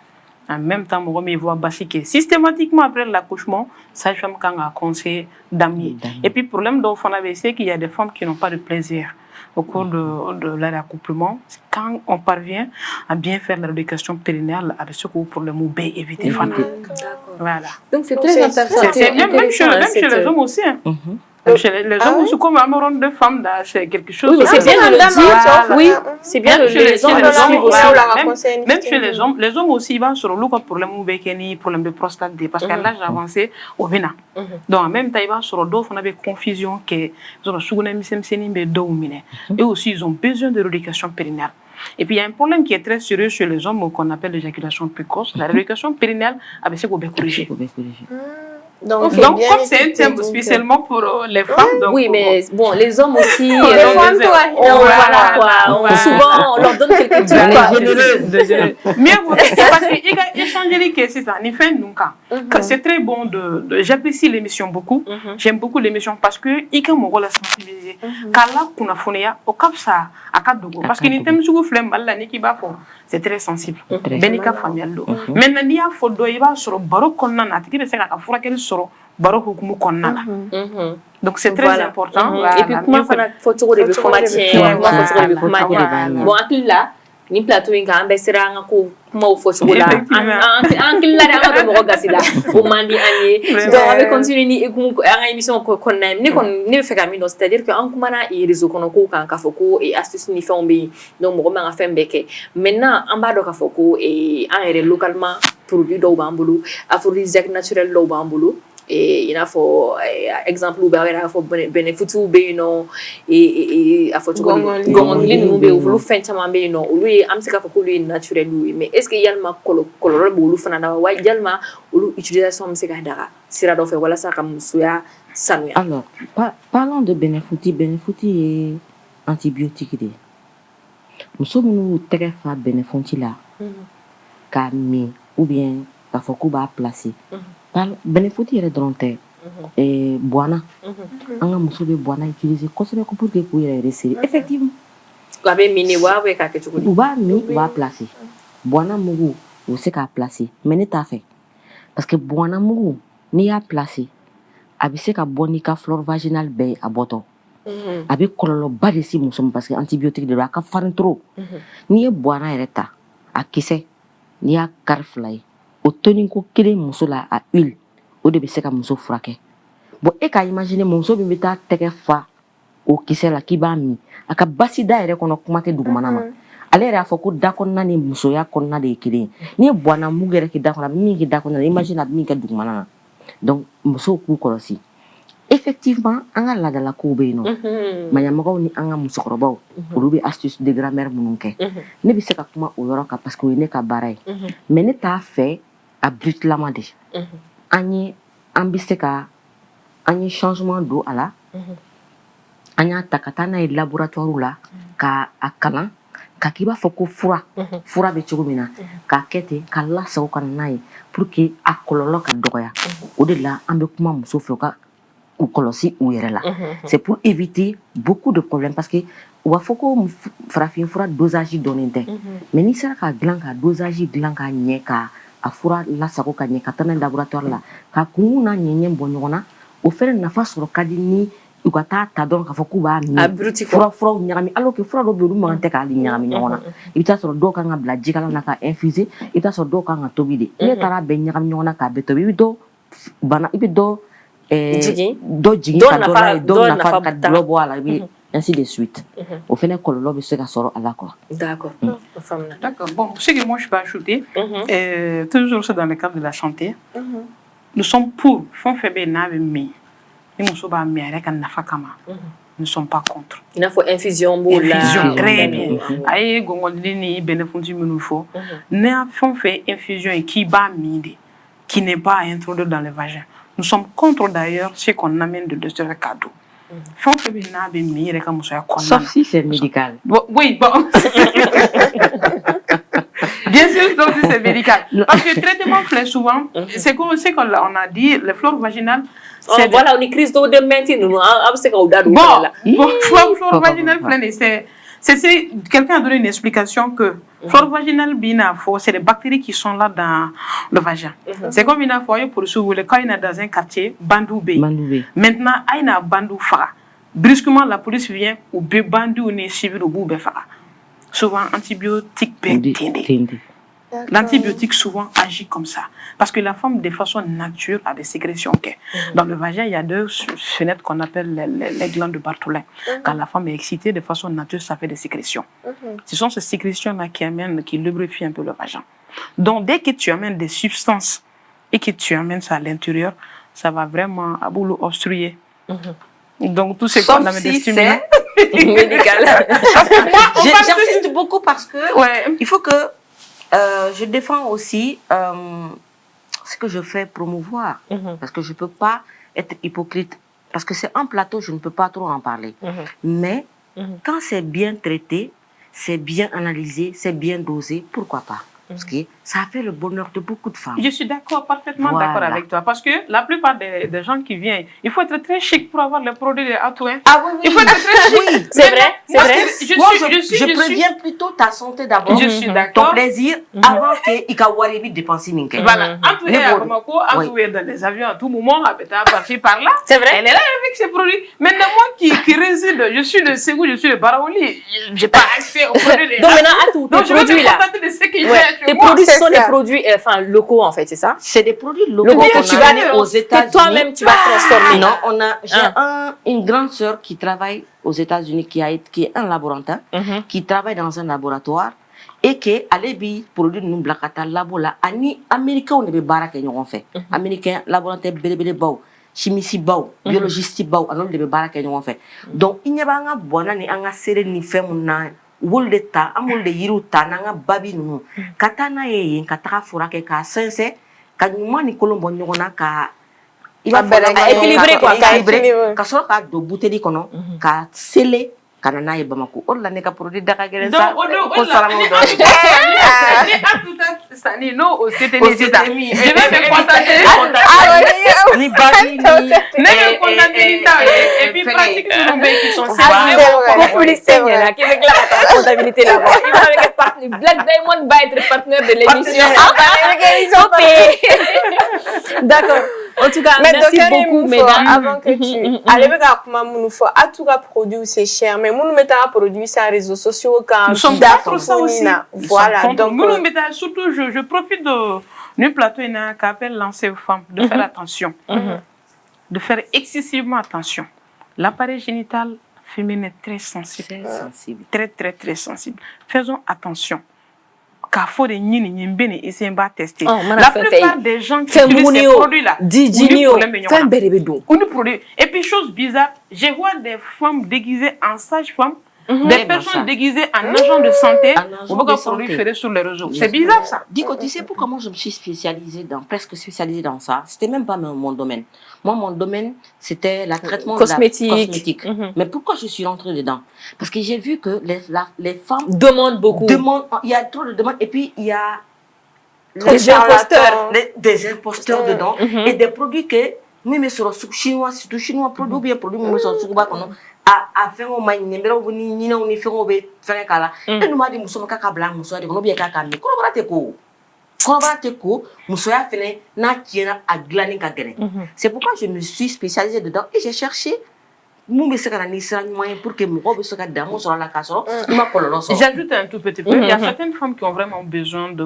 en même temps mɔgɔ min voit basique systématiquement après l'accouchement sage-femme kan ka conseiller d'amener et puis problème dɔw fana bɛ c'est qu'il y a des femmes qui n'ont pas de plaisir au cours de leur accouplement. Quand on parvient à bien faire la rééducation périnelle, avec ce problème, on peut éviter. Voilà. Donc c'est très intéressant. C'est bien, même chez les hommes aussi. Chez les hommes aussi, comme un rôle de femme, c'est quelque chose. Oui, c'est bien de le dire. Oui, c'est bien de les hommes aussi. Même chez les hommes aussi, ils vont sur le problème ou problème de prostate, parce qu'à l'âge avancé, au Bénin. Donc en même temps, ils vont sur le dos, on avait confusion que et aussi ils ont besoin de rééducation périnelle. Et puis il y a un problème qui est très sérieux chez les hommes qu'on appelle l'éjaculation précoce. La rééducation périnelle, avec ce qu'on peut corriger. Donc, Ok. Donc, bien comme c'est un écouté, thème donc, spécialement pour les femmes, donc, Oui, mais bon, les hommes aussi. Défends-toi. Voilà quoi. Souvent, on leur donne quelques trucs. Voilà, quoi. généreux. Mais bon, parce que échanger que c'est ça, ni fin nunca. C'est très bon j'apprécie l'émission beaucoup. J'aime beaucoup l'émission parce que il ka mogo la sensibiliser. Kala kuna fonia au cap ça akadogo parce que ni thème sugu flemme alla ni ki ba fo. C'est très sensible. Benika familial do. Maintenant ni a fo do iba sur baro konna na tiki be se ka fura kele soro baro hukumu konna la. Donc c'est très important. Et puis comment fana faut toujours de combattre, comment faut toujours de combattre. Bon, akili la ni plateau in kan be sera nga ko kuma fo chocolat. Akili la da nga do mo gasi la. O mandi anye. Donc on va continuer ni nga émission ko konna ni kon ni fe ka mi no, c'est-à-dire que en kuma na et réseau kono ko kan ka fo ko et astuce ni fe on be donc mo ma nga fe mbeke. Maintenant en bas do ka fo ko et en localement produit do bambulu, aphrodisiaque naturel do bambulu. Et il a faut exemple ou il a faut bénéfice be no et a faut gongoli nous be ou fin chama be no lui am se ka faut lui naturel lui mais est-ce que yalma colorol bulu fana da wa yalma ou utilisation se ka dara sira do fe wala sa kam suya sanuya. Alors parlons de bénéfice est antibiotique de nous sommes nous très fa bénéfice là kami ou bien ka faut ko ba placer bénéfice yɛrɛ dɔrɔn tɛ buana an ka muso bɛ buana utiliser kosɛbɛ ko pour que k'u yɛrɛ resserrer effectivement a bɛ min wa bɛ k'a kɛ cogo di u b'a min u b'a placer buana mugu u bɛ se k'a placer mais ne t'a fɛ parce que buana mugu n'i y'a placer a bɛ se ka bɔ n'i ka flore vaginale bɛɛ ye a bɔtɔ a bɛ kɔlɔlɔba de se muso ma parce que antibiotique de don a ka farin trop n'i ye buana yɛrɛ ta a kisɛ n'i y'a kari fila ye o toni ko kelen muso la a huile o de bɛ se ka muso furakɛ bon e k'a imaginer muso min bɛ taa tɛgɛ fa o kisɛ la k'i b'a min a ka basi da yɛrɛ kɔnɔ kuma tɛ dugumana ma ale yɛrɛ y'a fɔ ko da kɔnɔna ni musoya kɔnɔna de ye kelen ye n'i ye buana mugu yɛrɛ k'i da kɔnɔ a bɛ min k'i da kɔnɔ imagine a bɛ min kɛ dugumana na donc musow k'u kɔlɔsi effectivement an ka laadala kow bɛ yen nɔ maɲamɔgɔw ni an ka musokɔrɔbaw olu bɛ astuce de grand-mère minnu kɛ ne bɛ se ka kuma o yɔrɔ kan parce que o ye ne ka baara ye mais ne t'a fɛ a brutilama de an bɛ se ka an ye changement don a la an y'a ta ka taa n'a ye laboratoire la ka a kalan ka k'i b'a fɔ ko fura bɛ cogo min na k'a kɛ ten ka lasago ka na n'a ye pour que a kɔlɔlɔ ka dɔgɔya o de la an bɛ kuma muso fɛ u kɔlɔsi u yɛrɛ la c'est pour éviter beaucoup de problèmes parce que u b'a fɔ ko farafin fura dosage dɔnnen tɛ mais n'i sera ka dilan ka dosage dilan ka ɲɛ ka a fura lasago ka ɲɛ ka taa n'a ye laboratoire la ka kungun n'a ɲɛɲɛ bɔ ɲɔgɔn na o fɛnɛ nafa sɔrɔ ka di ni u ka taa ta dɔrɔn k'a fɔ k'u b'a min furaw ɲagami alors que fura dɔw bɛ yen olu man tɛ k'ale ɲagami ɲɔgɔn na i bɛ taa sɔrɔ dɔw kan ka bila jikalan na ka infuser i bɛ taa sɔrɔ dɔw kan ka tobi de ne taara bɛɛ ɲagami ɲɔgɔn na k'a bɛɛ tobi i bɛ dɔ jigin ka dɔ n'a ye dɔw nafa ka dɔ bɔ a la i bɛ ainsi de suite au fɛnɛ kɔlɔlɔ bɛ se ka sɔrɔ a la quoi. D'accord. D'accord. Bon, ce que moi je peux ajouter, toujours dans le cadre de la santé, nous sommes pour fond faible n'a mi ni muso b'a mi yɛrɛ ka nafa kama nous ne sommes pas contre. Il faut infusion b'o la. Infusion très bien. A ye gɔngɔli ni bénéfice minnu fɔ ne y'a fɛn fɛn infusion ye k'i b'a min de qui n'est pas introduit dans le vagin. Nous sommes contre d'ailleurs ce qu'on amène de l'extérieur cadeau. Sauf si c'est médical. Oui, bon. Bien sûr, sauf si c'est médical. Parce que le traitement fleur souvent, c'est comme ce qu'on a dit, les fleurs vaginales. Voilà, on écrit sur des maintenant. Fleur vaginale fleur, c'est quelqu'un a donné une explication que flore vaginale c'est les bactéries qui sont là dans le vagin. C'est comme une fois pour le quand il est dans un quartier Bandoubé. Maintenant, il y a Bandou Fara. Brusquement, la police vient ou Bandou n'est civil au bout de Fara. Souvent, antibiotiques l'antibiotique souvent agit comme ça. Parce que la femme, de façon naturelle, a des sécrétions. Dans le vagin, il y a deux fenêtres qu'on appelle les glandes de Bartholin. Quand la femme est excitée, de façon naturelle, ça fait des sécrétions. Ce sont ces sécrétions-là qui lubrifient un peu le vagin. Donc, dès que tu amènes des substances et que tu amènes ça à l'intérieur, ça va vraiment à boulot obstruer. Donc, tout ce qu'on amène des stimulants. Médical. J'insiste beaucoup parce que il faut que je défends aussi ce que je fais promouvoir. Parce que je ne peux pas être hypocrite. Parce que c'est un plateau, je ne peux pas trop en parler. Mais quand c'est bien traité, c'est bien analysé, c'est bien dosé, pourquoi pas? Parce que ça fait le bonheur de beaucoup de femmes. Je suis d'accord, parfaitement d'accord avec toi. Parce que la plupart des gens qui viennent, il faut être très chic pour avoir les produits de Atouin. Ah oui, oui. Il faut être très chic. Oui, c'est vrai, c'est vrai. Je préviens plutôt ta santé d'abord. Je suis d'accord. Ton plaisir avant que Ikawari vite dépenser minke. Voilà. Atouin à Bamako, Atouin dans les avions à tout moment, à partir par là. C'est vrai. Elle est là avec ses produits. Maintenant, moi qui réside, je suis de Ségou, je suis de Baraoli. Je n'ai pas accès aux produits de Donc maintenant, à tout, tes produits là. Tes produits sont des produits locaux en fait, c'est ça? C'est des produits locaux que tu vas aux États-Unis. Toi-même, tu vas transformer. Non, j'ai une grande sœur qui travaille aux États-Unis, qui est un laborantin, qui travaille dans un laboratoire et qui a les produits nous blacata labo là. Ani américain on est baraka nous fait. Américain laborantin belebele bao, chimiste bao, biologiste bao, alors de baraka nous fait. Donc il n'y a pas un bon ni un serré ni fait mon wulde ta amul de yiru ta nanga babi nunu katana ye kataka furake ka sense ka nyuma ni kolombo nyona ka iba équilibré quoi, ka so ka do bouteille kono ka sele kana na ye Bamako o la ne ka produit daka gere sa ko saramo do ni no au CTN je vais me contenter ni babi ne contenter ni ta et puis pratique sur nos qui sont populiste là qui veut la comptabilité là-bas il va avec partenaire Black Diamond va être partenaire de l'émission d'accord. En tout cas, merci beaucoup, mesdames. Avant que tu allez voir comment nous faut à tout cas produit c'est cher, mais nous mettons à produire sur les réseaux sociaux quand nous sommes contre ça aussi. Voilà. Donc nous mettons surtout, je profite d'un plateau qui appelle lancer aux femmes de faire attention, de faire excessivement attention. L'appareil génital féminin est très sensible, très très très sensible. Faisons attention. Car faut des nini et c'est pas testé. La plupart des gens qui utilisent ces produits-là, et puis chose bizarre, je vois des femmes déguisées en sage-femme, des personnes déguisées en agents de santé, on va produit faire sur les réseaux. C'est bizarre ça. Dico, tu sais pourquoi moi je me suis presque spécialisée dans ça. C'était même pas mon domaine. Moi, mon domaine, c'était le traitement cosmétique. Mais pourquoi je suis rentrée dedans? Parce que j'ai vu que les femmes demandent beaucoup. Il y a trop de demandes et puis il y a des imposteurs. Des imposteurs dedans et des produits que nous mais sur chinois, surtout chinois produits bien produits nous sur sukuba kono a faire au main numéro ni on fait au be faire kala et nous m'a dit muso ka blanc muso de kono bien ka ka mi ko musoya fene na tiena a glaning ka gene. C'est pourquoi je me suis spécialisée dedans et j'ai cherché pour que j'ajoute un tout petit peu. Il y a certaines femmes qui ont vraiment besoin de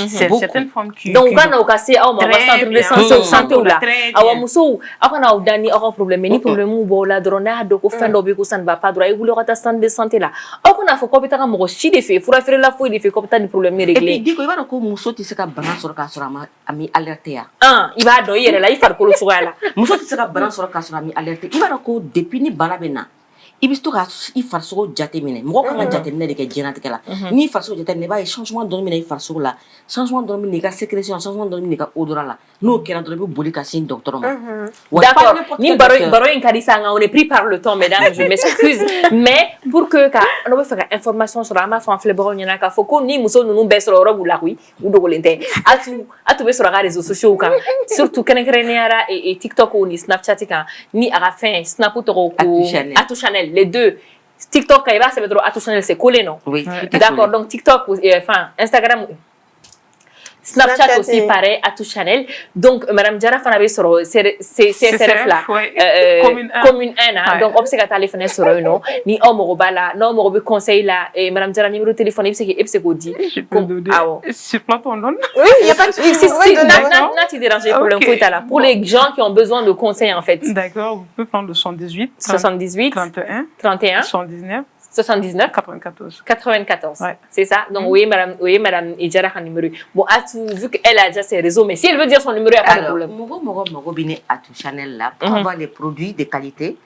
certaines femmes qui donc quand on casse centre de santé ou là awa muso akana udani aka problème ni problème ou bola drona do ko fendo be ko san ba pas droit et vous le rata centre de santé là akona fo ko bitaka mo chi de fait fura faire la foi de fait ko bitani problème ni réglé et puis diko ibara ko muso ti seka bana sur ka sur ami alerté ya iba do yere la ifar ko lo suala muso ti seka bana sur ka sur ami il va ko depuis ni bana bena ibisto ka I farso jatemine mo ko jatemine de ke jenatique la ni farso jatemine ba changement de domine farso la changement de domine ka sécrétion changement de domine ka odorat la no kera do boli ka sin docteur d'accord ni baro en kadisa nga on est pris par le temps mesdames je m'excuse mais pour que ka on va faire information sur ama fa flebro nyana ka foko ni muso nunu besro robu la wi u dogolente atu besro ga réseaux sociaux ka surtout kenekreniara et TikTok ou ni Snapchat ka ni à la fin Snap to ko Atou Chanel les deux TikTok il va se mettre Atou Chanel c'est collé non oui d'accord donc TikTok enfin Instagram Snapchat aussi pareil Atou Chanel donc madame Diarra fana be soro CSRF là commune 1 donc obse ka téléphone soro no ni o mo bala no mo be conseil là et madame Diarra numéro de téléphone c'est ko di sur plateau on donne oui il y a pas de souci n'a tu déranger pour l'info là pour les gens qui ont besoin de conseils en fait d'accord vous pouvez prendre le 78 31 79 94 ouais. C'est ça donc oui madame Diarra a numéro bon Atou vu qu'elle a déjà ses réseaux mais si elle veut dire son numéro il n'y a pas de problème mogo bine Atou Chanel là pour avoir les produits de qualité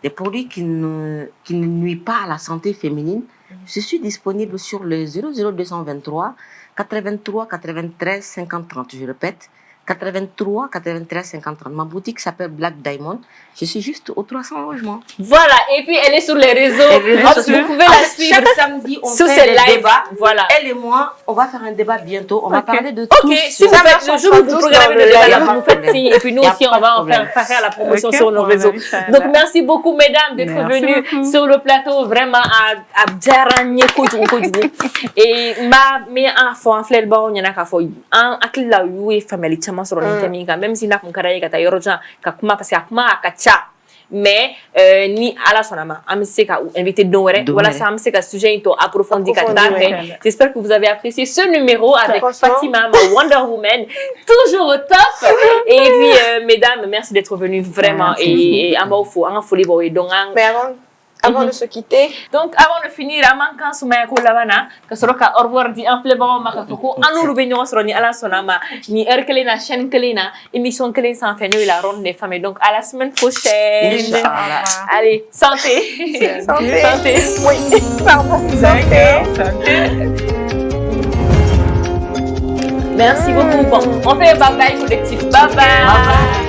des produits qui ne nuisent pas à la santé féminine je suis disponible sur le 00223 83 93 50 30. Je répète, 83 93 50 30. Ma boutique s'appelle Black Diamond. Je suis juste au 300 logements. Voilà, et puis elle est sur les réseaux. Vous pouvez la suivre. Chaque samedi, on sur fait ses des débats. Voilà. Elle et moi, on va faire un débat bientôt. On va parler de tout. Ok, si vous faites le jour où vous programmez le débat, vous nous faites signe. Et puis nous aussi, on va en faire la promotion sur nos réseaux. Donc merci beaucoup, mesdames, d'être venues sur le plateau. Vraiment à Djaranye Kodjoum. Et ma enfant, en flèche, il y en a qu'à faire. En akila ou famille, chama sur l'internet. Même si n'a pas de kata yorojan, kakuma parce qu'akuma akacha. Mais ni ala sonama amseka ou invité d'oré voilà ça amseka sujet into approfondi kata. J'espère que vous avez apprécié ce numéro avec Fatima, ma Wonder Woman, toujours au top. Et puis mesdames, merci d'être venues vraiment et faut folie boy donc avant de se quitter. Donc, avant de finir, amankan sumaya ko labana, ka soroka au revoir di ample ba maka foko anuru be nyon soro ni ala sonama ni erkele na chaîne kele na émission kele sans fin la ronde des femmes. Donc à la semaine prochaine. Inch'Allah. Allez, santé. Santé. Oui. Pardon. Santé. Merci beaucoup. Bon, on fait un bye bye collectif. Bye bye.